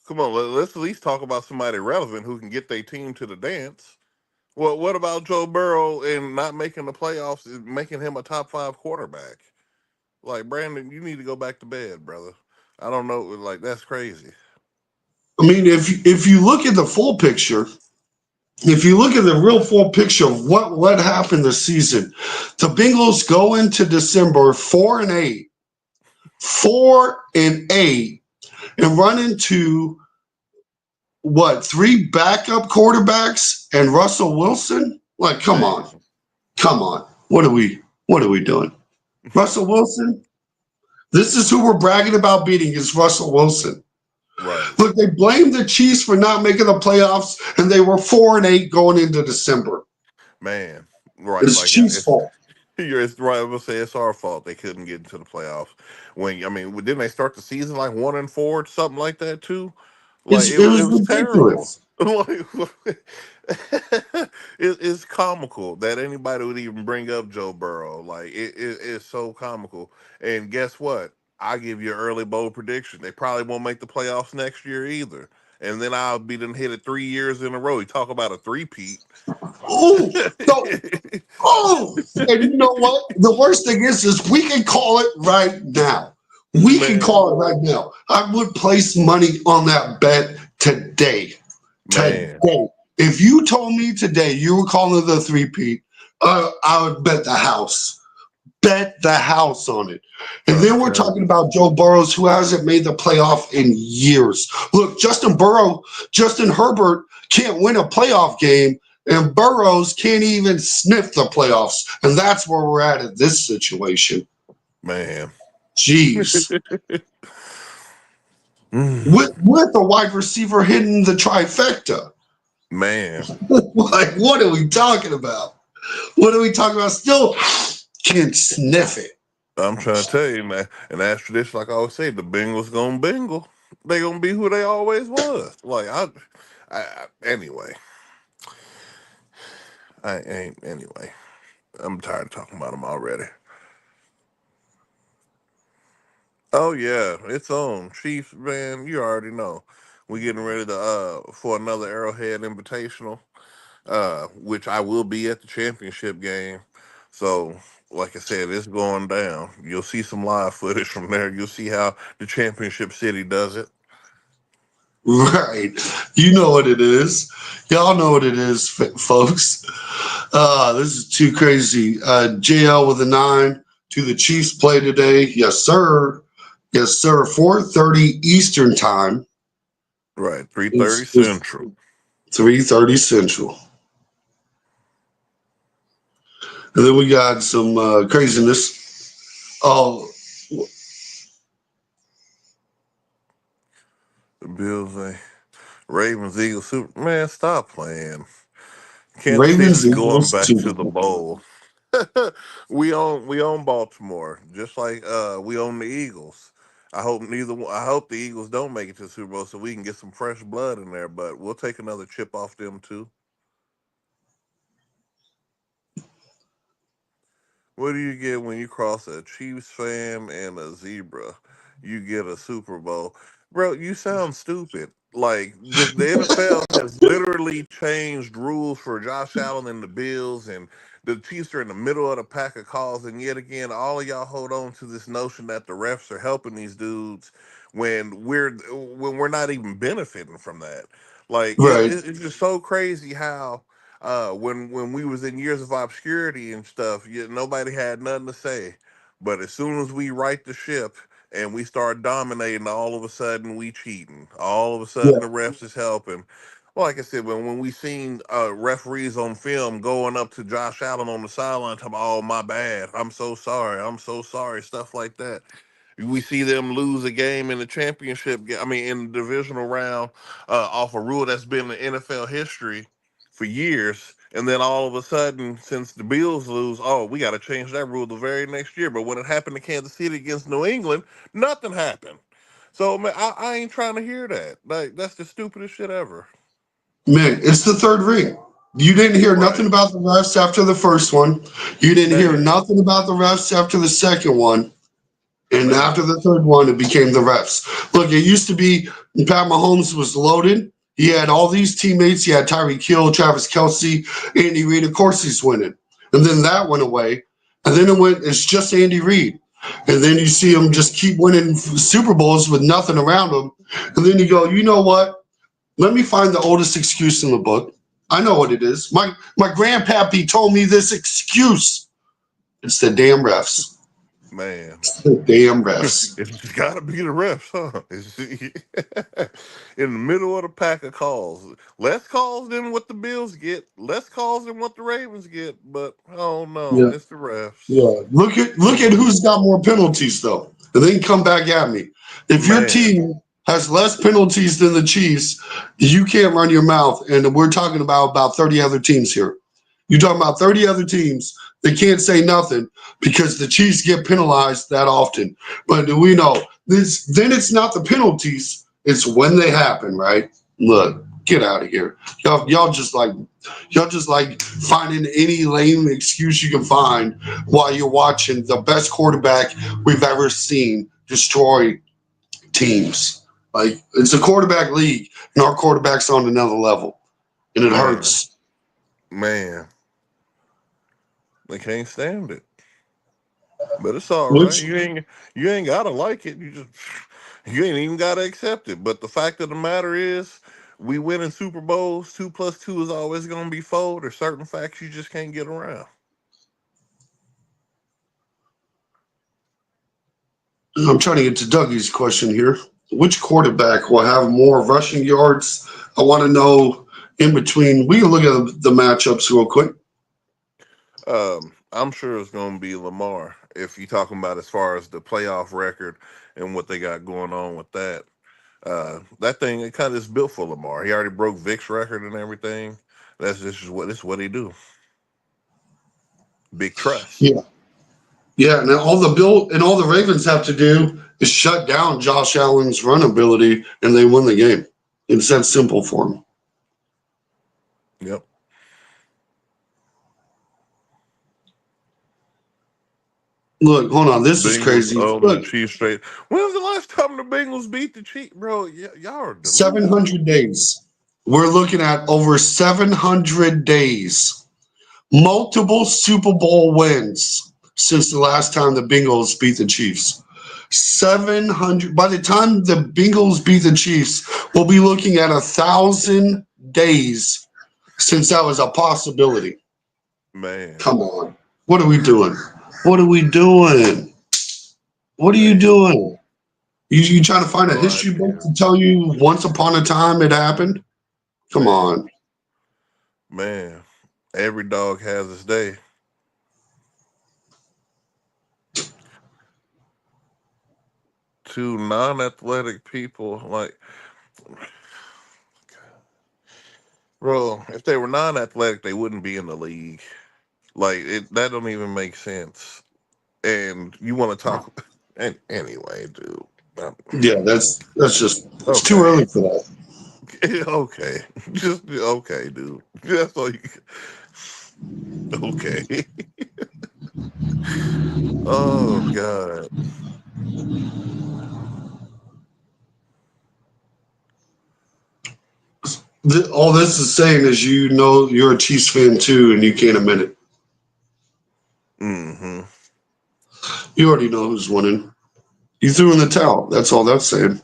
Come on, let's at least talk about somebody relevant who can get their team to the dance. Well, what about Joe Burrow and not making the playoffs, is making him a top five quarterback? Like, Brandon, you need to go back to bed, brother. I don't know. Like, that's crazy. I mean, if you look at the full picture, if you look at the real full picture of what happened this season, the Bengals go into December 4-8, 4-8, and run into what, three backup quarterbacks and Russell Wilson? Like, come Man, on, come on. What are we doing? Russell Wilson? This is who we're bragging about beating is Russell Wilson. right. Look, they blamed the Chiefs for not making the playoffs, and they were 4-8 going into December. Man, right. It's Like, Chiefs' fault. it's right. I'm gonna say it's our fault they couldn't get into the playoffs. When I mean, didn't they start the season like 1-4, something like that too? Like It it was was terrible. ridiculous. Like it's comical that anybody would even bring up Joe Burrow. Like it's so comical. And guess what? I give you an early bold prediction. They probably won't make the playoffs next year either. And then I'll be done hit it 3 years in a row. You talk about a three-peat. Oh, so, oh, and you know what? The worst thing is we can call it right now. We can Man, call it right now. I would place money on that bet today. man, Today. If you told me today you were calling it a three-peat, I would bet the house. Bet the house on it. And trying to then we're tell talking you, about Joe Burrows, who hasn't made the playoff in years. Look, Justin Herbert can't win a playoff game, and Burrows can't even sniff the playoffs. And that's where we're at in this situation. man. Jeez. Mm, With a wide receiver hitting the trifecta. man, Like, what are we talking about? What are we talking about? Still can't sniff it. I'm trying to tell you, man. And that's tradition, like I always say, the Bengals gonna bingle. They gonna be who they always was. Like anyway, I ain't anyway. I'm tired of talking about them already. Oh yeah, it's on. Chiefs, man, you already know. We getting ready to for another Arrowhead Invitational, which I will be at the championship game. So, like I said, it's going down. You'll see some live footage from there. You'll see how the championship city does it. Right. You know what it is. Y'all know what it is, folks. This is too crazy. JL with a 9 to the Chiefs play today. Yes, sir. Yes, sir. 4:30 Eastern time. Right, 3:30 It's Central. 3:30 Central. And then we got some craziness. Oh, The Bills, Ravens, Eagles, Super. Man, stop playing. Kansas Ravens, City's going Eagles, back Super to the Bowl. bowl. We own Baltimore, just like we own the Eagles. I hope the Eagles don't make it to the Super Bowl so we can get some fresh blood in there, but we'll take another chip off them too. What do you get when you cross a Chiefs fan and a zebra? You get a Super Bowl. Bro, you sound stupid. Like the NFL has literally changed rules for Josh Allen and the Bills, and the Chiefs are in the middle of the pack of calls, and yet again, all of y'all hold on to this notion that the refs are helping these dudes when we're not even benefiting from that. Like Right. it's just so crazy how when we was in years of obscurity and stuff, nobody had nothing to say. But as soon as we right the ship and we start dominating, all of a sudden we cheating. All of a sudden Yeah. the refs is helping. Well, like I said, when we seen referees on film going up to Josh Allen on the sideline, talking, "Oh, my bad. I'm so sorry. I'm so sorry." Stuff like that. We see them lose a game in the championship. I mean, in the divisional round, off a rule that's been in NFL history for years, and then all of a sudden, since the Bills lose, oh, we got to change that rule the very next year. But when it happened to Kansas City against New England, nothing happened. So man, I ain't trying to hear that. Like that's the stupidest shit ever. Man, it's the third ring. You didn't hear nothing Right, about the refs after the first one. You didn't hear man, nothing about the refs after the second one. And after man, the third one, it became the refs. Look, it used to be Pat Mahomes was loaded. He had all these teammates. He had Tyreek Hill, Travis Kelsey, Andy Reid. Of course, he's winning. And then that went away. And then it's just Andy Reid. And then you see him just keep winning Super Bowls with nothing around him. And then you go, you know what? Let me find the oldest excuse in the book. I know what it is. My grandpappy told me this excuse. It's the damn refs. man. The damn refs. It's got to be the refs, huh? In the middle of the pack of calls. Less calls than what the Bills get, less calls than what the Ravens get, but oh no, Yeah. it's the refs. Yeah. Look at who's got more penalties though. And then come back at me. If your Man, team has less penalties than the Chiefs, you can't run your mouth. And we're talking about 30 other teams here. You're talking about 30 other teams that can't say nothing because the Chiefs get penalized that often. But we know this then it's not the penalties, it's when they happen, right? Look, get out of here. Y'all just like finding any lame excuse you can find while you're watching the best quarterback we've ever seen destroy teams. Like it's a quarterback league, and our quarterback's on another level, and it man, hurts. man. They can't stand it. But it's all right. Which You ain't gotta like it. You ain't even gotta accept it. But the fact of the matter is, we win in Super Bowls. 2 plus 2 is always gonna be four. There's certain facts you just can't get around. I'm trying to get to Dougie's question here. Which quarterback will have more rushing yards? I want to know in between. We can look at the matchups real quick. I'm sure it's gonna be Lamar if you're talking about as far as the playoff record and what they got going on with that. That thing it kind of is built for Lamar. He already broke Vic's record and everything. This is what he do. Big trust. Yeah. Yeah, and all the Ravens have to do is shut down Josh Allen's run ability, and they win the game. It's that simple for them. Yep. Look, hold on, this is Bengals crazy. own the Look, Chiefs straight. When was the last time the Bengals beat the Chiefs, bro? Y'all are delusional. 700 days. We're looking at over 700 days. Multiple Super Bowl wins since the last time the Bengals beat the Chiefs. 700. By the time the Bengals beat the Chiefs, we'll be looking at 1,000 days since that was a possibility. Man, Come on. What are we doing? What are we doing? What are you man, doing? You trying to find a no history book idea. to tell you once upon a time it happened? Come Man, on. man. Every dog has its day. Two non-athletic people, like Bro, if they were non-athletic, they wouldn't be in the league. Like that don't even make sense. And you want to talk? And anyway, dude. Um, Yeah, that's just it's too okay, early for that. okay, just okay, dude. That's all you. Okay. Oh God. All this is saying is you know you're a Chiefs fan too, and you can't admit it. Hmm. You already know who's winning. You threw in the towel. That's all that's saying.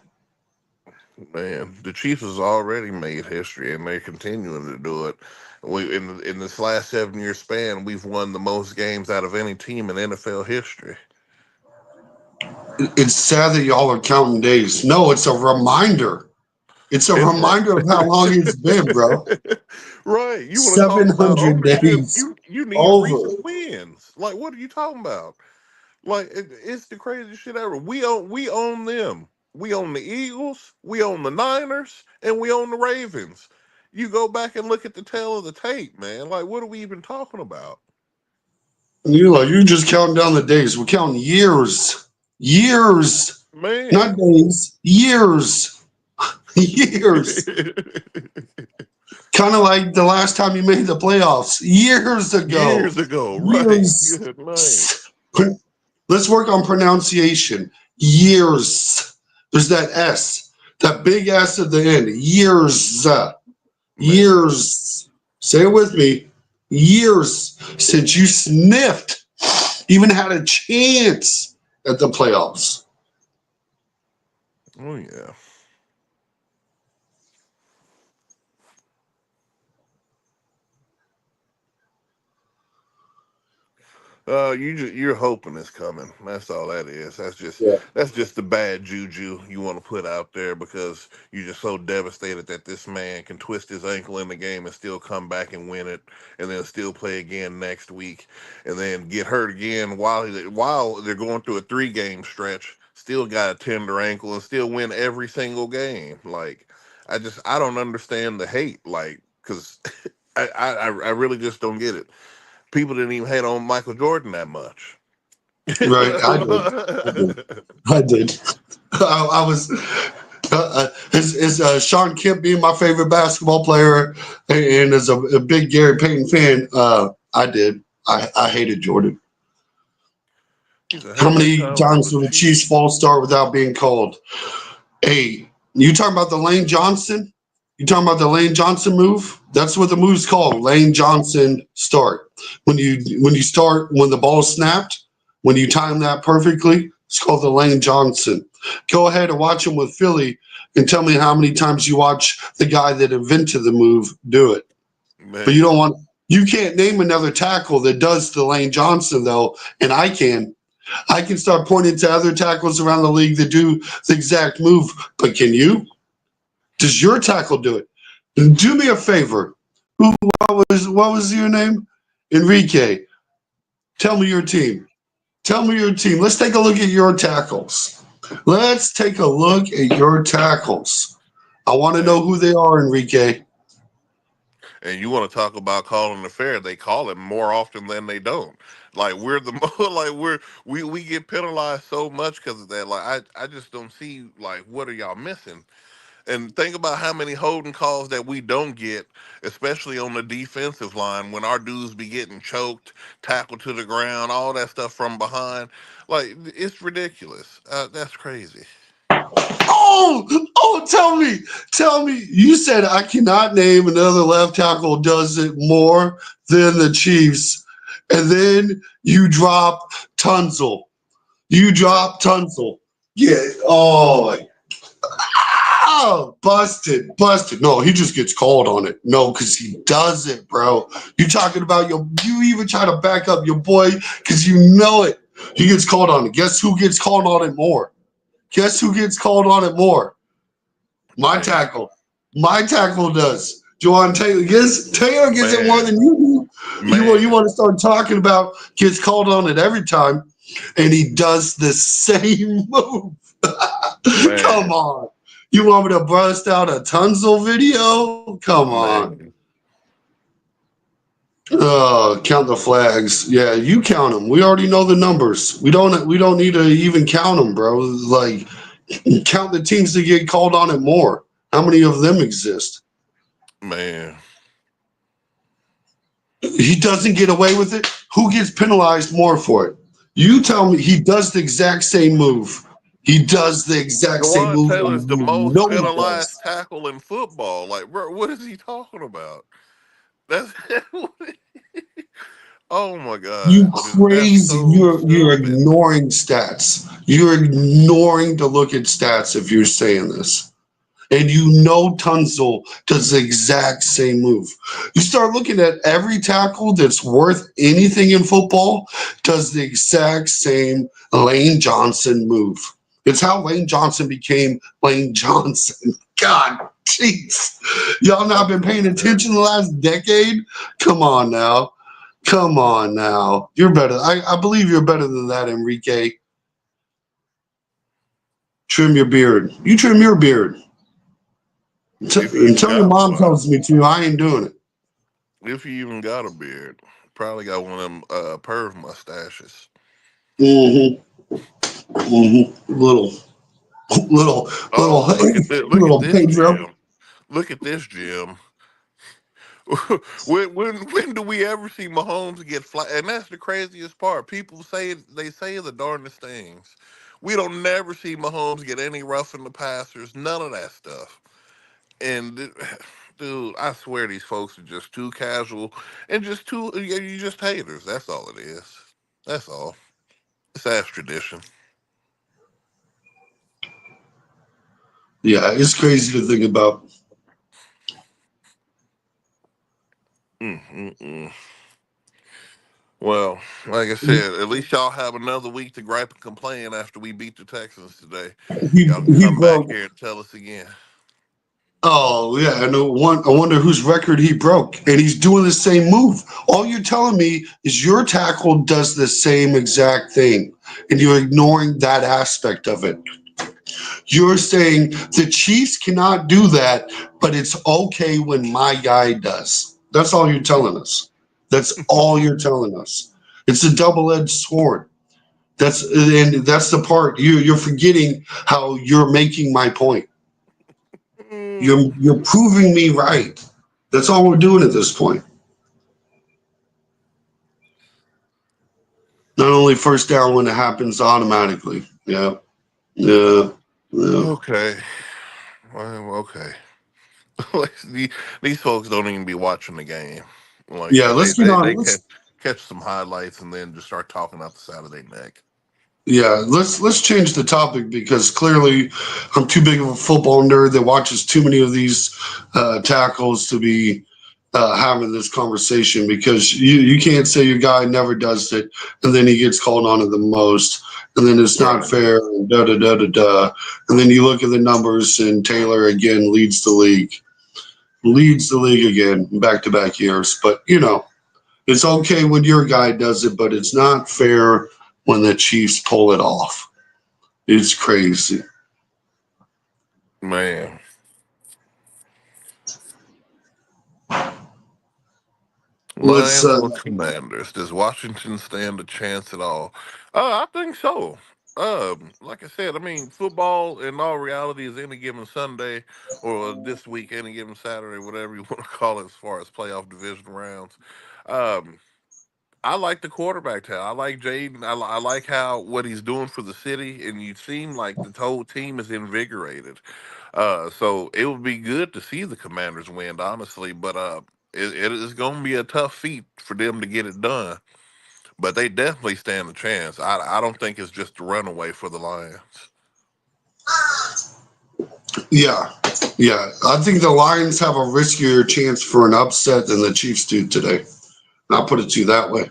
Man, the Chiefs has already made history, and they're continuing to do it. We in this last 7 year span, we've won the most games out of any team in NFL history. It's sad that y'all are counting days. No, it's a reminder. It's a It's reminder of how long it's been, bro. right. You want to talk about 700 ownership? days You need over. recent wins. Like, what are you talking about? Like, it's the craziest shit ever. We own them. We own the Eagles. We own the Niners, and we own the Ravens. You go back and look at the tail of the tape, man. Like, what are we even talking about, And you're just counting down the days. We're counting years. Years. Not man? days. Years. Years. Kind of like the last time you made the playoffs. Years ago. Years ago, right? Years. Good night. Let's work on pronunciation. Years. There's that S. That big S at the end. Years. Man, Years. Say it with me. Years since you sniffed, even had a chance at the playoffs. oh yeah. You're hoping it's coming. That's all that is. Yeah. That's just the bad juju you want to put out there because you're just so devastated that this man can twist his ankle in the game and still come back and win it, and then still play again next week, and then get hurt again while they're going through a 3 game stretch. Still got a tender ankle and still win every single game. Like I don't understand the hate. Like because I really just don't get it. People didn't even hate on Michael Jordan that much. Right. I did. I did. I did. I was. Is Sean Kemp being my favorite basketball player, and as a big Gary Payton fan, I did. I hated Jordan. He said, How "How many many times will times the will the Chiefs Chiefs?" false start without being called? Hey, you talking about the Lane Johnson? You talking about the Lane Johnson move? That's what the move's called. Lane Johnson start. When you start when the ball snapped, when you time that perfectly, it's called the Lane Johnson. Go ahead and watch him with Philly and tell me how many times you watch the guy that invented the move do it. But Man, you can't name another tackle that does the Lane Johnson though, and I can. I can start pointing to other tackles around the league that do the exact move, but can you? Does your tackle do it? Do me a favor. What was your name? Enrique. Tell me your team. Tell me your team. Let's take a look at your tackles. Let's take a look at your tackles. I want to man. know who they are, Enrique. And you want to talk about calling the fair? They call it more often than they don't. Like we're the like we get penalized so much because of that. Like I just don't see like what are y'all missing? And think about how many holding calls that we don't get, especially on the defensive line when our dudes be getting choked, tackled to the ground, all that stuff from behind. Like it's ridiculous. That's crazy. Oh, tell me. You said I cannot name another left tackle does it more than the Chiefs, and then you drop Tunzel. You Man, drop Tunzel. Yeah. Oh, busted. No, he just gets called on it. No, because he does it, bro. You talking about you even try to back up your boy because you know it. He gets called on it. Guess who gets called on it more? Guess who gets called on it more? My man, tackle. My tackle does. Jawan Taylor gets it more man, than you do. You man, want to start talking about gets called on it every time, and he does the same move. Come man, on. You want me to bust out a Tunzel video? Come on. man. Count the flags. Yeah, you count them. We already know the numbers. We don't need to even count them, bro. Like count the teams that get called on it more. How many of them exist? Man, He doesn't get away with it. Who gets penalized more for it? You tell me he does the exact same move. He does the exact same Jawan move, Taylor's and the you most know he penalized does. tackle in football. Like, bro, what is he talking about? That's oh my You god, dude, that's crazy. so You're stupid. ignoring stats. You're ignoring to look at stats if you're saying this. And you know Tunzel does the exact same move. You start looking at every tackle that's worth anything in football does the exact same Lane Johnson move. It's how Lane Johnson became Lane Johnson. God, jeez. Y'all not That's been so paying attention the terrible. last decade? Come on now. Come on now. You're better. I believe you're better than that, Enrique. Trim your beard. You trim your beard. If you even Until your got mom one, tells me to, I ain't doing it. if you even got a beard, probably got one of them perv mustaches. Mm-hmm. Mm-hmm. Little, little, Oh, look at little this, Pedro. Jim. Look at this, Jim. When do we ever see Mahomes get flat? And that's the craziest part. People say they say the darndest things. We don't never see Mahomes get any roughing the passers, none of that stuff. And dude, I swear these folks are just too casual and just too you just haters. That's all it is. That's all. It's ass tradition. Yeah, it's crazy to think about. Mm-mm-mm. Well, like I said, at least y'all have another week to gripe and complain after we beat the Texans today. Y'all can He come back broke. here and tell us again. Oh yeah, I know. I wonder whose record he broke, and he's doing the same move. All you're telling me is your tackle does the same exact thing, and you're ignoring that aspect of it. You're saying the Chiefs cannot do that, but it's okay when my guy does. That's all you're telling us. That's all you're telling us. It's a double-edged sword. That's the part you're forgetting how you're making my point. Mm. You're proving me right. That's all we're doing at this point. Not only first down when it happens automatically. Yeah, yeah, yeah. Okay. Well, okay. Like, these folks don't even be watching the game. Like Yeah, they let's get they on. they catch some highlights and then just start talking out the side of their neck. Let's change the topic because clearly I'm too big of a football nerd that watches too many of these tackles to be having this conversation because you can't say your guy never does it and then he gets called on it the most and then it's not Right. fair and da da da da da and then you look at the numbers and Taylor again leads the league again back to back years, but it's okay when your guy does it, but it's not fair when the Chiefs pull it off. It's crazy. Man. Let's Lions or Commanders? Does Washington stand a chance at all? I think so. Like I said, I mean, football in all reality is any given Sunday or this week, any given Saturday, whatever you want to call it, as far as playoff division rounds. Um, I like the quarterback tell. I like Jaden. I like how what he's doing for the city, and you seem like the whole team is invigorated. So it would be good to see the Commanders win, honestly. But it is going to be a tough feat for them to get it done. But they definitely stand a chance. I don't think it's just a runaway for the Lions. yeah, yeah. I think the Lions have a riskier chance for an upset than the Chiefs do today. I'll put it to you that way.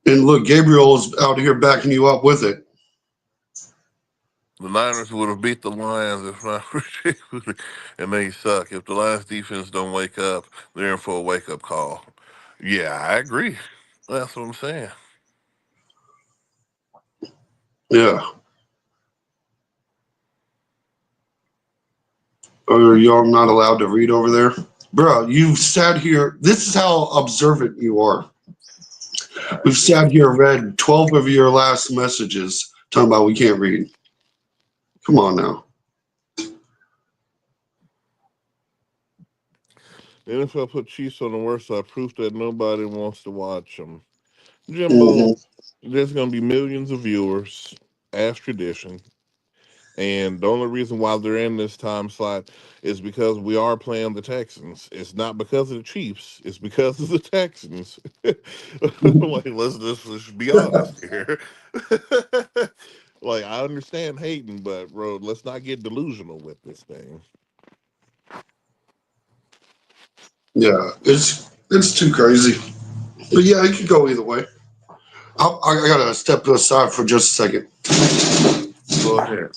And look, Gabriel's out here backing you up with it. The Niners would have beat the Lions if not for Shea, and they suck. If the Lions defense don't wake up, they're in for a wake up call. Yeah, I agree. That's what I'm saying. Yeah. Are y'all not allowed to read over there? Bro, you've sat here. This is how observant you are. All right, We've sat here, read 12 of your last messages talking about we can't read. Come on now. the NFL put Chiefs on the worst side, proof that nobody wants to watch them. Jimbo, Hmm. there's going to be millions of viewers, as tradition. And the only reason why they're in this time slot is because we are playing the Texans. It's not because of the Chiefs. It's because of the Texans. Like, let's be honest here. Like, I understand hating, but bro, let's not get delusional with this thing. Yeah, it's too crazy. But yeah, it could go either way. I gotta step aside for just a second. Go ahead.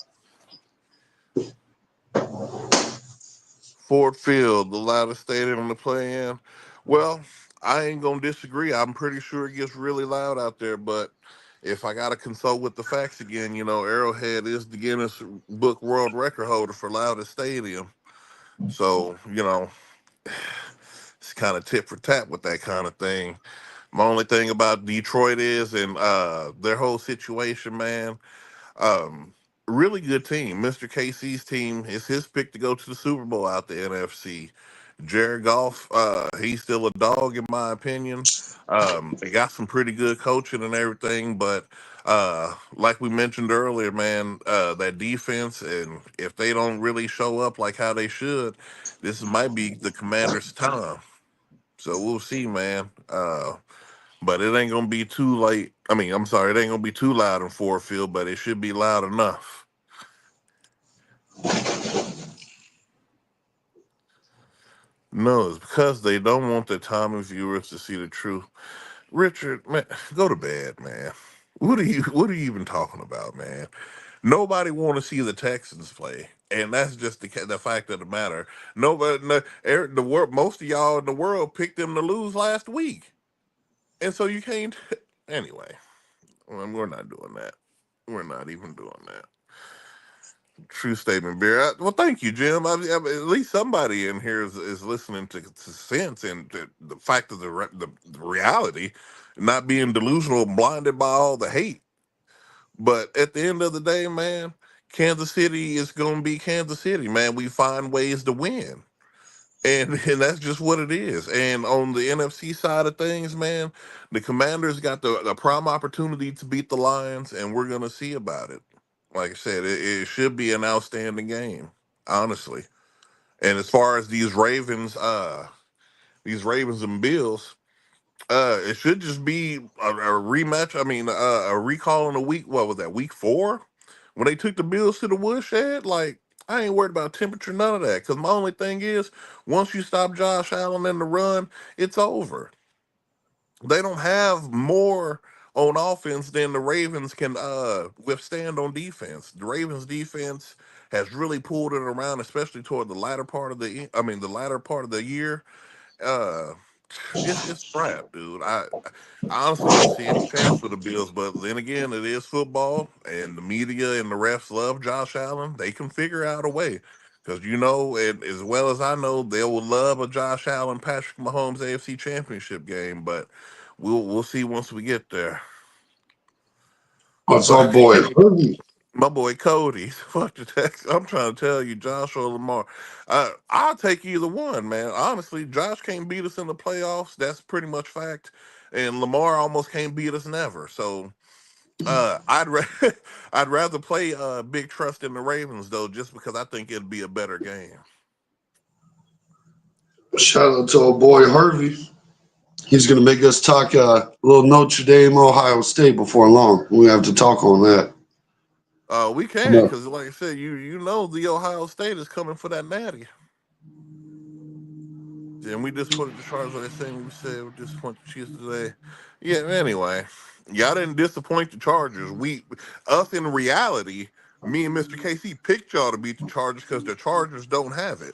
Ford Field, the loudest stadium to play in. Well, I ain't gonna disagree. I'm pretty sure it gets really loud out there, but if I gotta consult with the facts again, Arrowhead is the Guinness Book World Record holder for loudest stadium. So, it's kind of tit for tat with that kind of thing. My only thing about Detroit is, and their whole situation, man. Um, Really good team. Mr. KC's team is his pick to go to the Super Bowl out the NFC. Jared Goff, he's still a dog in my opinion. They got some pretty good coaching and everything, but like we mentioned earlier, man, that defense, and if they don't really show up like how they should, this might be the Commanders' time. So we'll see, man. But it ain't gonna be too late. I mean, I'm sorry, it ain't gonna be too loud in Ford Field, but it should be loud enough. No, it's because they don't want the Tommy viewers to see the truth. Richard, man, go to bed, man. What are you even talking about, man? Nobody want to see the Texans play, and that's just the fact of the matter. Nobody, no, the world, most of y'all in the world picked them to lose last week, and so you can't. Anyway, we're not doing that. We're not even doing that. True statement, Beer. Well, thank you, Jim. At least somebody in here is listening to sense and to the fact of the reality, not being delusional, blinded by all the hate. But at the end of the day, man, Kansas City is going to be Kansas City, man. We find ways to win. And that's just what it is. And on the NFC side of things, man, the Commanders got the prime opportunity to beat the Lions, and we're gonna see about it. Like I said, it should be an outstanding game, honestly. And as far as these Ravens and Bills, it should just be a rematch. I mean, a recall in a week. What was that? Week 4, when they took the Bills to the woodshed. Like, I ain't worried about temperature, none of that. Because my only thing is, once you stop Josh Allen in the run, it's over. They don't have more on offense than the Ravens can withstand on defense. The Ravens defense has really pulled it around, especially toward the latter part of the latter part of the year. Uh, it's crap, dude. I honestly don't see any chance for the Bills, but then again, it is football, and the media and the refs love Josh Allen. They can figure out a way, because and as well as I know, they will love a Josh Allen, Patrick Mahomes AFC Championship game. But we'll see once we get there. That's But our boy. my boy Cody, fuck the Texans. I'm trying to tell you, Josh or Lamar. I'll take either one, man. Honestly, Josh can't beat us in the playoffs. That's pretty much fact. And Lamar almost can't beat us never. So I'd rather play Big Trust in the Ravens though, just because I think it'd be a better game. Shout out to our boy Harvey. He's gonna make us talk a little Notre Dame, Ohio State before long. We have to talk on that. We can, No. because like I said, you know the Ohio State is coming for that natty. And we disappointed the Chargers like the same we said we disappointed the Chiefs today. Yeah, anyway. Y'all didn't disappoint the Chargers. Us in reality, me and Mr. KC picked y'all to beat the Chargers because the Chargers don't have it.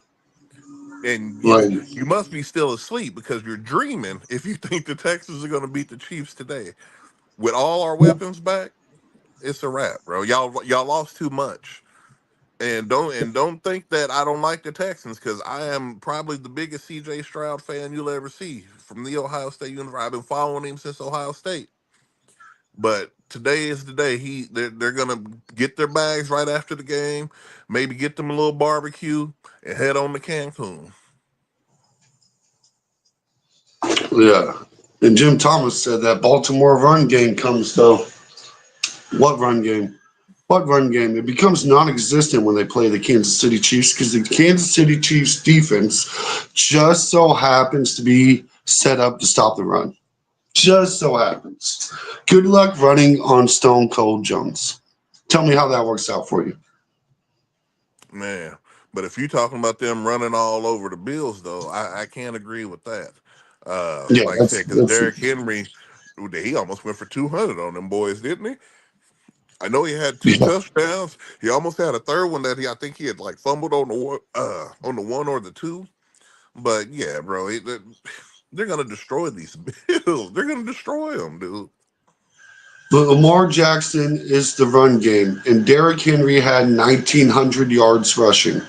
And Like, you must be still asleep because you're dreaming if you think the Texans are gonna beat the Chiefs today. With all our weapons back, it's a wrap, bro. Y'all lost too much. And don't think that I don't like the Texans, because I am probably the biggest CJ Stroud fan you'll ever see from the Ohio State University. I've been following him since Ohio State. But today is the day. They're gonna get their bags right after the game, maybe get them a little barbecue and head on to Cancun. Yeah. And Jim Thomas said that Baltimore run game comes though. What run game? What run game? It becomes non-existent when they play the Kansas City Chiefs because the Kansas City Chiefs defense just so happens to be set up to stop the run. Just so happens. Good luck running on Stone Cold Jones. Tell me how that works out for you. Man, but if you're talking about them running all over the Bills, though, I can't agree with that. Yeah, Like I that's said, because that's Derrick Henry, he almost went for 200 on them boys, didn't he? I know he had two yeah. touchdowns. He almost had a third one that I think he had like fumbled on the one or the two. But yeah, bro, they're gonna destroy these Bills. They're gonna destroy them, dude. But Lamar Jackson is the run game, and Derrick Henry had 1,900 yards rushing.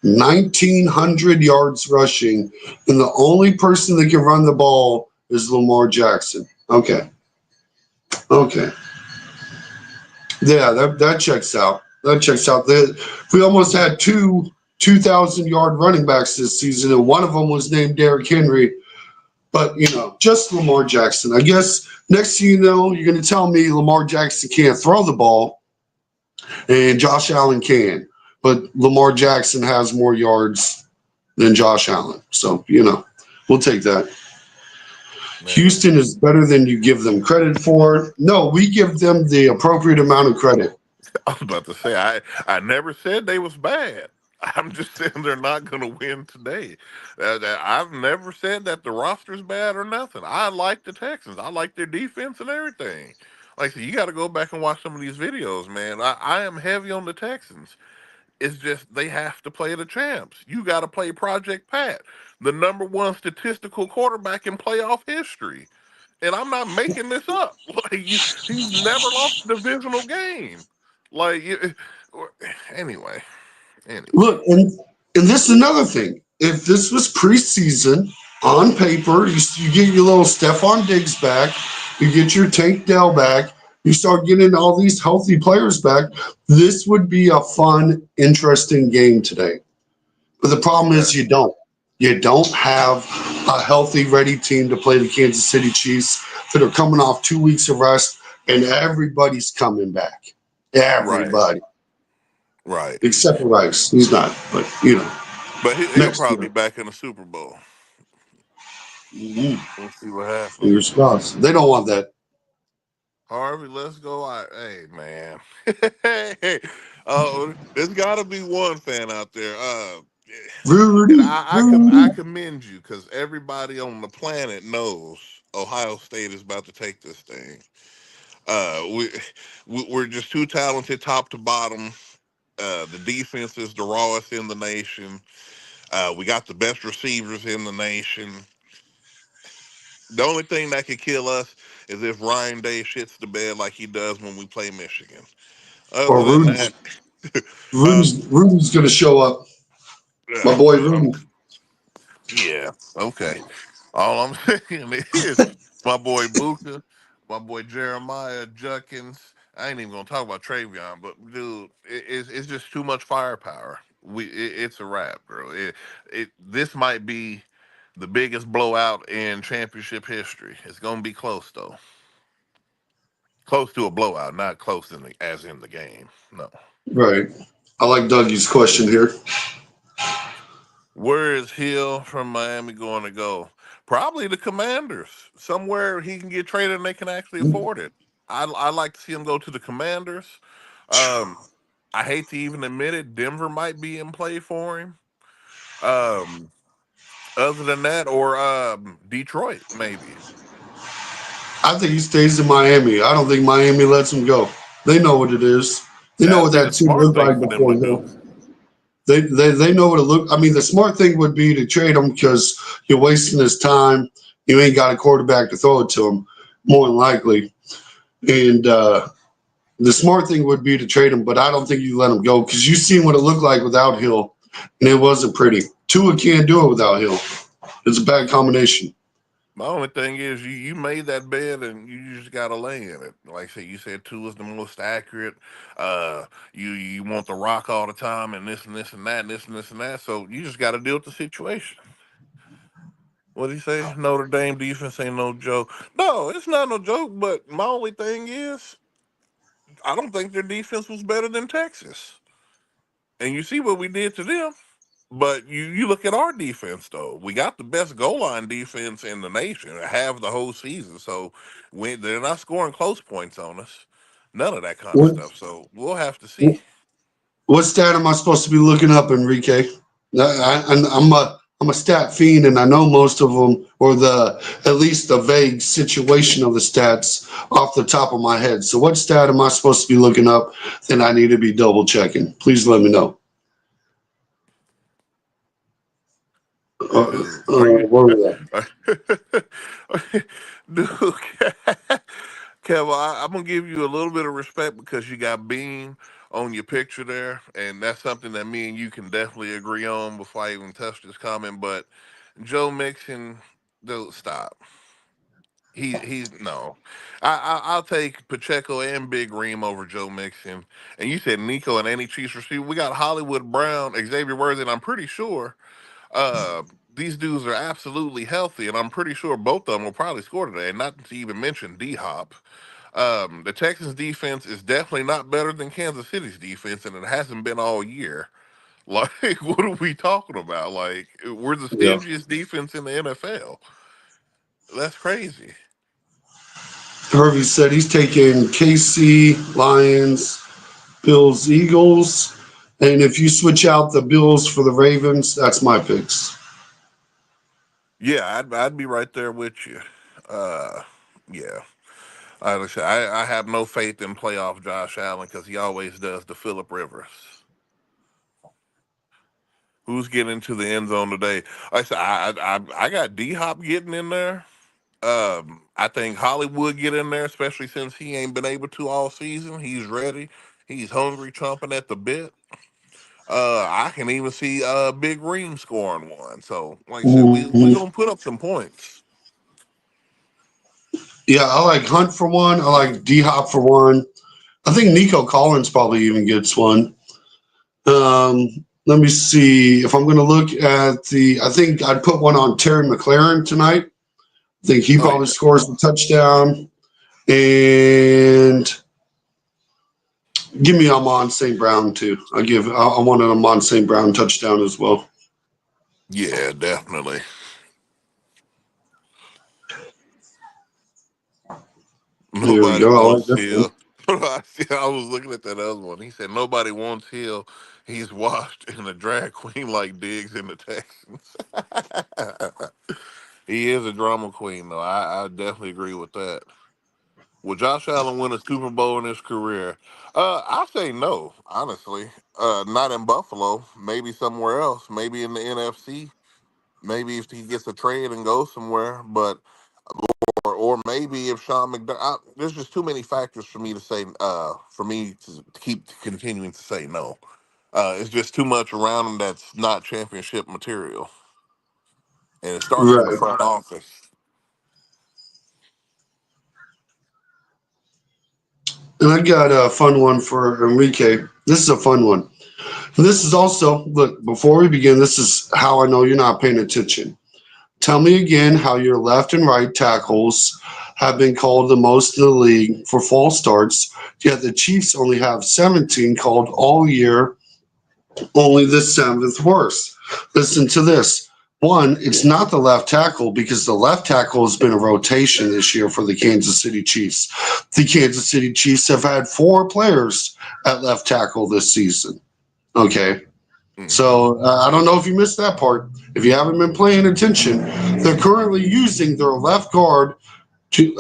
1,900 yards rushing, and the only person that can run the ball is Lamar Jackson. Okay. Okay. Yeah, that checks out. That checks out. We almost had two 2,000-yard running backs this season, and one of them was named Derrick Henry. But, just Lamar Jackson. I guess next thing you know, you're going to tell me Lamar Jackson can't throw the ball and Josh Allen can. But Lamar Jackson has more yards than Josh Allen. So, we'll take that. Man, Houston is better than you give them credit for. No, we give them the appropriate amount of credit. I was about to say I never said they was bad. I'm just saying they're not going to win today. I've never said that the roster's bad or nothing. I like the Texans. I like their defense and everything. Like, so you got to go back and watch some of these videos, man. I am heavy on the Texans. It's just they have to play the champs. You got to play Project Pat, the number one statistical quarterback in playoff history. And I'm not making this up. He's never lost a divisional game. Like, anyway, anyway. Look, and this is another thing. If this was preseason, on paper, you get your little Stephon Diggs back, you get your Tank Dell back, you start getting all these healthy players back, this would be a fun, interesting game today. But the problem Yeah, is you don't. You don't have a healthy, ready team to play the Kansas City Chiefs that are coming off 2 weeks of rest, and everybody's coming back. right, Everybody. right. Except for Rice. He's not, but But he'll next probably year. be back in the Super Bowl. Mhm. We'll see what happens. Fingers crossed. They don't want that. Harvey, let's go. Hey, man. Hey, there's got to be one fan out there. And Rudy, I Rudy. commend you, because everybody on the planet knows Ohio State is about to take this thing. Uh, we we're just too talented, top to bottom. The defense is the rawest in the nation. We got the best receivers in the nation. The only thing that could kill us is if Ryan Day shits the bed like he does when we play Michigan. Or Other than that, Rudy's uh, Rudy's gonna show up. My boy Rudy. yeah, okay. All I'm saying is my boy Buka, my boy Jeremiah Juckins. I ain't even gonna talk about Travion, but dude, it's just too much firepower. It's a wrap, bro. This might be the biggest blowout in championship history. It's gonna be close though. Close to a blowout, not close as in the game. No. Right. I like Dougie's question here. Where is Hill from Miami going to go? Probably the Commanders. Somewhere he can get traded and they can actually afford it. I like to see him go to the Commanders. Um, I hate to even admit it, Denver might be in play for him. Um, Other than that, or Detroit maybe. I think he stays in Miami. I don't think Miami lets him go. They know what it is. They know That'd what be the that team smart looked thing like for them before to he do. left. They know what it looked. I mean, the smart thing would be to trade him because you're wasting his time. You ain't got a quarterback to throw it to him, more than likely. And the smart thing would be to trade him, but I don't think you let him go because you've seen what it looked like without Hill, and it wasn't pretty. Tua can't do it without Hill. It's a bad combination. My only thing is you made that bed and you just gotta lay in it. Like I said, you said two is the most accurate. Uh, you want the rock all the time and this and this and that and this and this and that. So you just got to deal with the situation. What do you say? Notre Dame defense ain't no joke. No, it's not no joke. But my only thing is, I don't think their defense was better than Texas. And you see what we did to them. But you look at our defense though. We got the best goal line defense in the nation, have the whole season. So when they're not scoring close points on us, none of that kind of What stuff. So we'll have to see. what stat am I supposed to be looking up, Enrique? I'm a stat fiend, and I know most of them, or the at least the vague situation of the stats off the top of my head. So, what stat am I supposed to be looking up? Then I need to be double checking. Please let me know. Who are you? Where was that? Dude, Kevin, I'm gonna give you a little bit of respect because you got Bean on your picture there, and that's something that me and you can definitely agree on before I even touch this comment. But Joe Mixon, dude, stop. He's no. I'll take Pacheco and Big Ream over Joe Mixon. And you said Nico and any Chiefs receiver. We got Hollywood Brown, Xavier Worthy, and I'm pretty sure these dudes are absolutely healthy, and I'm pretty sure both of them will probably score today. And not to even mention D Hop. The Texans defense is definitely not better than Kansas City's defense, and it hasn't been all year. Like, what are we talking about? Like, we're the Yeah. stingiest defense in the NFL. That's crazy. Harvey said he's taking KC, Lions, Bills, Eagles. And if you switch out the Bills for the Ravens, that's my picks. Yeah, I'd be right there with you. Uh, yeah. Like I said, I have no faith in playoff Josh Allen because he always does the Philip Rivers. Who's getting to the end zone today? Like I said, I got D Hop getting in there. I think Hollywood get in there, especially since he ain't been able to all season. He's ready. He's hungry, chomping at the bit. I can even see Big Ream scoring one. So, like I said, we Mhm. gonna put up some points. Yeah, I like Hunt for one. I like D Hop for one. I think Nico Collins probably even gets one. Let me see if I'm going to look at the. I think I'd put one on Terry McLaurin tonight. I think he Oh probably yeah, scores a touchdown. And give me Amon St. Brown too. I want an Amon St. Brown touchdown as well. yeah, definitely. There we Nobody go. I like wants this one. Hill. I was looking at that other one. He said nobody wants Hill. He's washed in a drag queen like Diggs in the Texans. He is a drama queen, though. I definitely agree with that. Will Josh Allen win a Super Bowl in his career? I say no, honestly. Not in Buffalo. Maybe somewhere else. Maybe in the NFC. Maybe if he gets a trade and goes somewhere. But or maybe if Sean McDermott. There's just too many factors for me to say. For me to keep continuing to say no. It's just too much around him that's not championship material, and it starts in the Right. front office. And I got a fun one for Enrique. This is a fun one. And this is also, look, before we begin, this is how I know you're not paying attention. Tell me again how your left and right tackles have been called the most in the league for false starts, yet the Chiefs only have 17 called all year, only the seventh worst. Listen to this. One, it's not the left tackle because the left tackle has been a rotation this year for the Kansas City Chiefs. The Kansas City Chiefs have had 4 players at left tackle this season. Okay. Hmm. So I don't know if you missed that part. If you haven't been paying attention, they're currently using their left guard to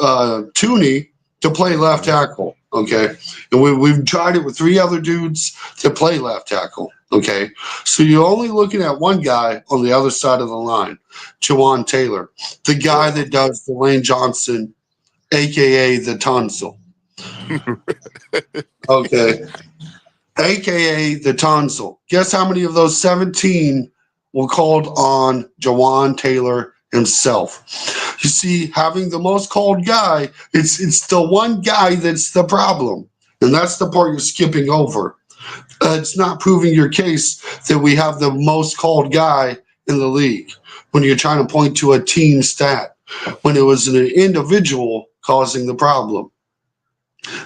Tooney to play left Hmm. tackle. Okay, and we've tried it with 3 other dudes to play left tackle. Okay, so you're only looking at one guy on the other side of the line, Jawan Taylor, the guy Well, that does the Lane Johnson, aka the tonsil. Okay. AKA the tonsil. Guess how many of those 17 were called on Jawan Taylor himself? You see, having the most called guy, it's the one guy that's the problem. And that's the part you're skipping over. It's not proving your case that we have the most called guy in the league when you're trying to point to a team stat, when it was an individual causing the problem.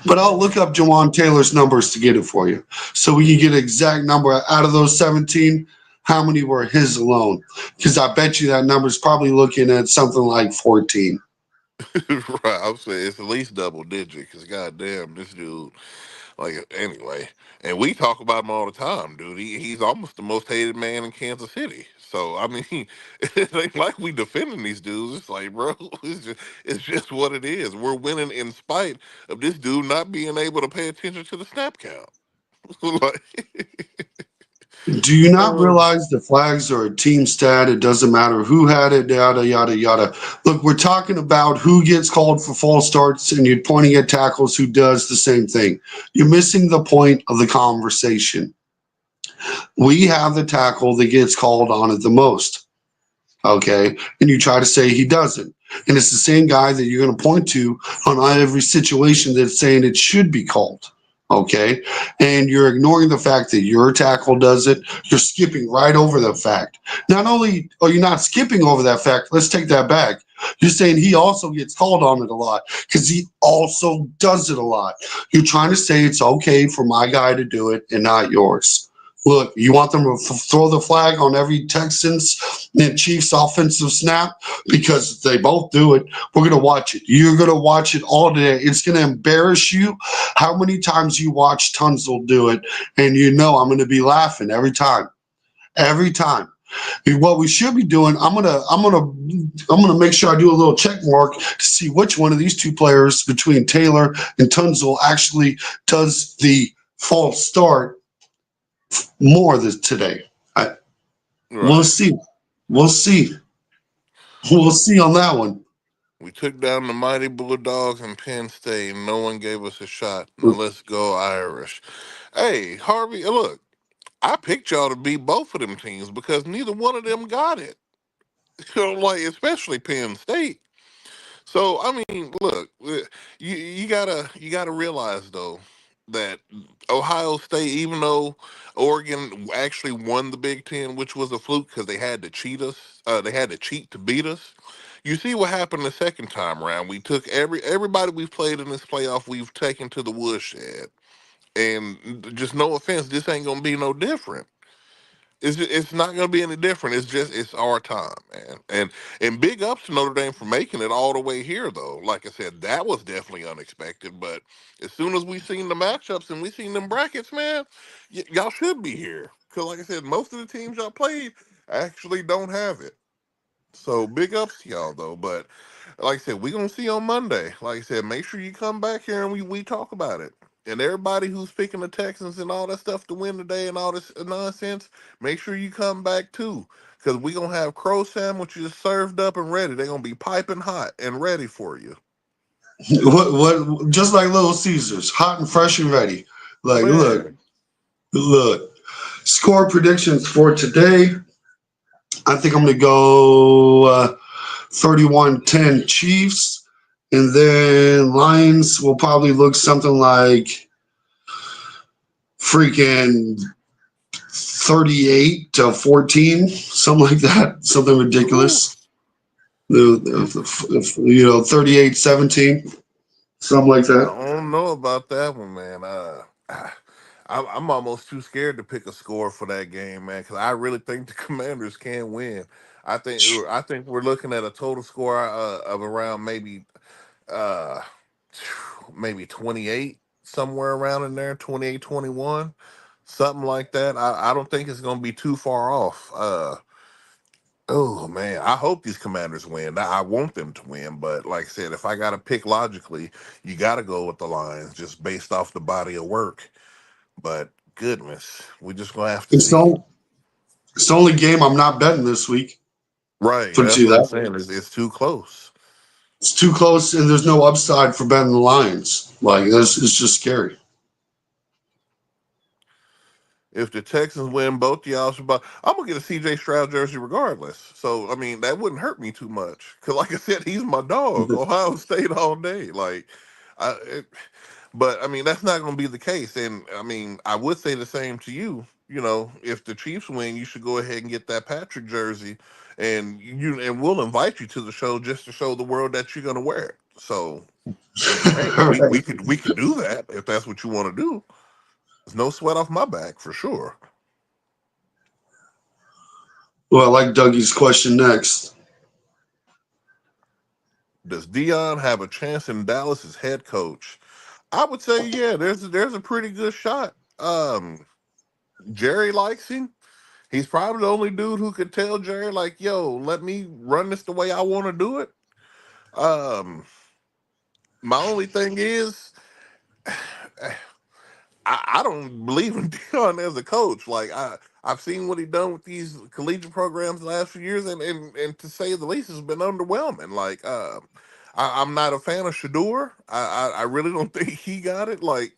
But I'll look up Jawan Taylor's numbers to get it for you. So we can get an exact number out of those 17, how many were his alone? Because I bet you that number's probably looking at something like 14. Right, I'm saying it's at least double digit. Because goddamn, this dude. Like anyway, and we talk about him all the time, dude. He's almost the most hated man in Kansas City. So I mean, it ain't like we defending these dudes. It's like, bro, it's just what it is. We're winning in spite of this dude not being able to pay attention to the snap count. Like, Do you not uh, realize the flags are a team stat? It doesn't matter who had it, yada, yada, yada. Look, we're talking about who gets called for false starts, and you're pointing at tackles who does the same thing. You're missing the point of the conversation. We have the tackle that gets called on it the most. Okay. And you try to say he doesn't. And it's the same guy that you're going to point to on every situation that's saying it should be called. Okay. And you're ignoring the fact that your tackle does it. You're skipping right over the fact. Not only are you not skipping over that fact, let's take that back. You're saying he also gets called on it a lot because he also does it a lot. You're trying to say it's okay for my guy to do it and not yours. Look, you want them to throw the flag on every Texans and Chiefs offensive snap because they both do it. We're going to watch it. You're going to watch it all day. It's going to embarrass you how many times you watch Tunsil do it, and you know I'm going to be laughing every time. Every time. What we should be doing, I'm gonna make sure I do a little check mark to see which one of these two players between Taylor and Tunsil actually does the false start more this today. We'll right. see. We'll see. We'll see on that one. We took down the mighty Bulldogs in Penn State, and no one gave us a shot. Now let's go Irish. Hey, Harvey, look, I picked y'all to beat both of them teams because neither one of them got it. Like especially Penn State. So I mean, look, you gotta realize though that Ohio State, even though Oregon actually won the Big Ten, which was a fluke because they had to cheat us, they had to cheat to beat us. You see what happened the second time around? We took everybody we've played in this playoff, we've taken to the woodshed, and just no offense, this ain't gonna be no different. It's not going to be any different. It's our time, man. And big ups to Notre Dame for making it all the way here, though. Like I said, that was definitely unexpected. But as soon as we seen the matchups and we seen them brackets, man, y'all should be here. Because like I said, most of the teams y'all played actually don't have it. So big ups to y'all though. But like I said, we gonna see on Monday. Like I said, make sure you come back here and we talk about it. And everybody who's picking the Texans and all that stuff to win today and all this nonsense, make sure you come back too. Cause we gonna have crow sandwiches served up and ready. They're gonna be piping hot and ready for you. What? Just like Little Caesars, hot and fresh and ready. Like, look, Man, look. Score predictions for today. I think I'm going to go 31-10 Chiefs. And then Lions will probably look something like freaking 38-14, something like that. Something ooh, ridiculous. 38-17, something like I that. don't know about that one, man. I'm almost too scared to pick a score for that game, man, because I really think the Commanders can win. I think we're looking at a total score of around uh, maybe 28, somewhere around in there, 28, 21, something like that. I don't think it's going to be too far off. Oh man, I hope these Commanders win. I want them to win, but like I said, if I got to pick logically, you got to go with the Lions just based off the body of work. But goodness, we just gonna have to It's see. the, it's the only game I'm not betting this week. Right, Put it to that's you what I'm that way. saying. It's too close. It's too close, and there's no upside for betting the Lions. Like this, it's just scary. If the Texans win both the y'all should buy. I'm gonna get a CJ Stroud jersey regardless. So I mean that wouldn't hurt me too much. Cause like I said, he's my dog. Ohio State all day. Like, it, but I mean that's not gonna be the case. And I mean I would say the same to you. You know, if the Chiefs win, you should go ahead and get that Patrick jersey, and we'll invite you to the show just to show the world that you're gonna wear it. So I mean, hey, we Right. could do that if that's what you want to do. There's no sweat off my back for sure. Well, I like Dougie's question next. Does Dion have a chance in Dallas as head coach? I would say yeah. There's a pretty good shot. Jerry likes him. He's probably the only dude who could tell Jerry like, "Yo, let me run this the way I want to do it." Um, my only thing is, I don't believe in Dion as a coach. Like I've seen what he done with these collegiate programs the last few years, and to say the least, has been underwhelming. Like I'm not a fan of Shador. I really don't think he got it. Like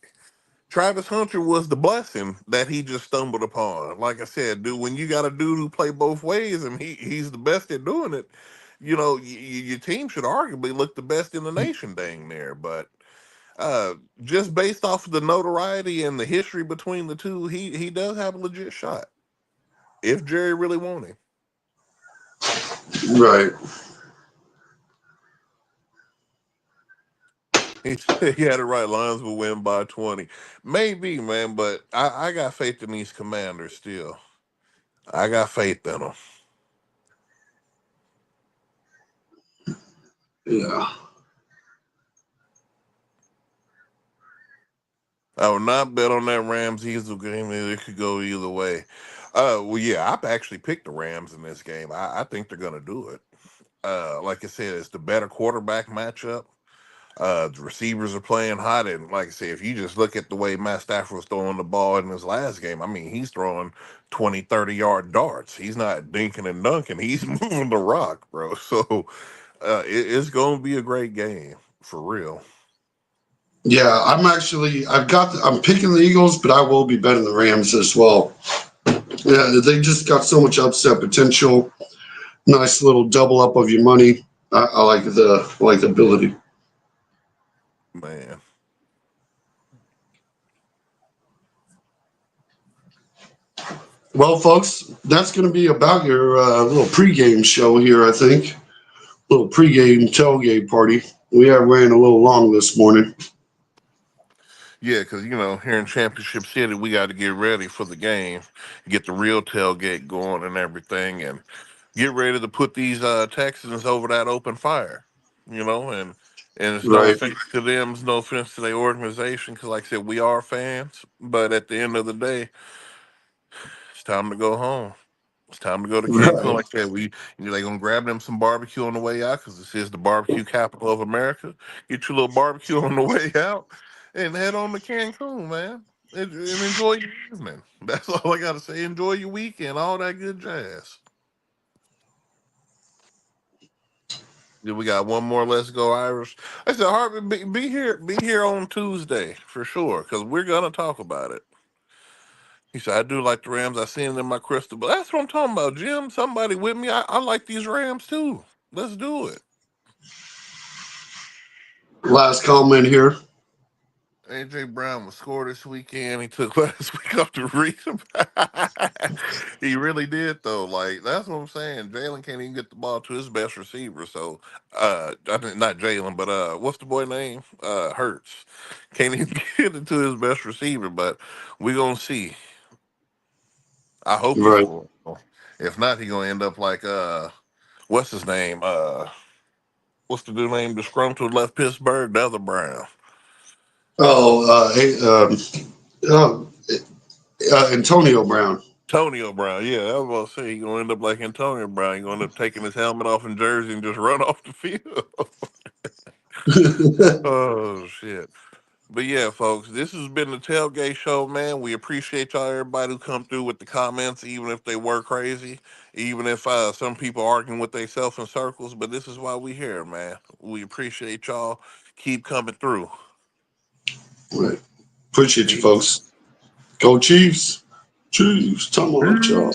Travis Hunter was the blessing that he just stumbled upon. Like I said, dude, when you got a dude who play both ways and he's the best at doing it, you know, your team should arguably look the best in the nation, dang there. But uh, just based off of the notoriety and the history between the two, he does have a legit shot if Jerry really wanted him. Right. He said he had it right. Lions will win by 20. Maybe, man, but I got faith in these commanders still. I got faith in them. Yeah. I would not bet on that Rams Eagle game. It could go either way. Well, yeah, I've actually picked the Rams in this game. I think they're going to do it. Like I said, it's the better quarterback matchup. The receivers are playing hot, and like I said, if you just look at the way Matt Stafford was throwing the ball in his last game, I mean, he's throwing 20, 30-yard darts. He's not dinking and dunking. He's moving the rock, bro. So it's going to be a great game, for real. Yeah, I'm picking the Eagles, but I will be betting the Rams as well. Yeah, they just got so much upset potential. Nice little double up of your money. I like the ability. Man. Well, folks, that's going to be about your little pregame show here. I think little pregame tailgate party. We have ran a little long this morning. Yeah, because here in Championship City, we got to get ready for the game, get the real tailgate going and everything, and get ready to put these Texans over that open fire. And it's no Right. offense to them, it's no offense to their organization, because like I said, we are fans. But at the end of the day, it's time to go home. It's time to go to Cancun. Right. Like I said, they gonna grab them some barbecue on the way out because this is the barbecue capital of America. Get your little barbecue on the way out and head on to Cancun, man, and enjoy your evening. That's all I gotta say. Enjoy your weekend, all that good jazz. Then we got one more. Let's go, Irish. I said, Harvey, be here on Tuesday for sure because we're gonna talk about it. He said, I do like the Rams. I seen it in my crystal ball. That's what I'm talking about, Jim. Somebody with me. I like these Rams too. Let's do it. Last comment here. AJ Brown was scored this weekend. He took last week off the reason. He really did though. Like that's what I'm saying. Jalen can't even get the ball to his best receiver. So I think not Jalen, but what's the boy name? Hurts. Can't even get it to his best receiver, but we gonna see. I hope he Right. for real. If not, he gonna end up like what's his name? What's the dude name? Disgruntled left Pittsburgh, the other Brown. Oh, Antonio Brown. Antonio Brown, yeah, I was about to say he gonna end up like Antonio Brown. He gonna end up taking his helmet off in Jersey and just run off the field. Oh shit! But yeah, folks, this has been the Tailgate Show, man. We appreciate y'all, everybody who come through with the comments, even if they were crazy, even if some people arguing with themselves in circles. But this is why we here, man. We appreciate y'all. Keep coming through. Right. Appreciate you, Peace. folks. Go Chiefs. Chiefs. Come on, y'all.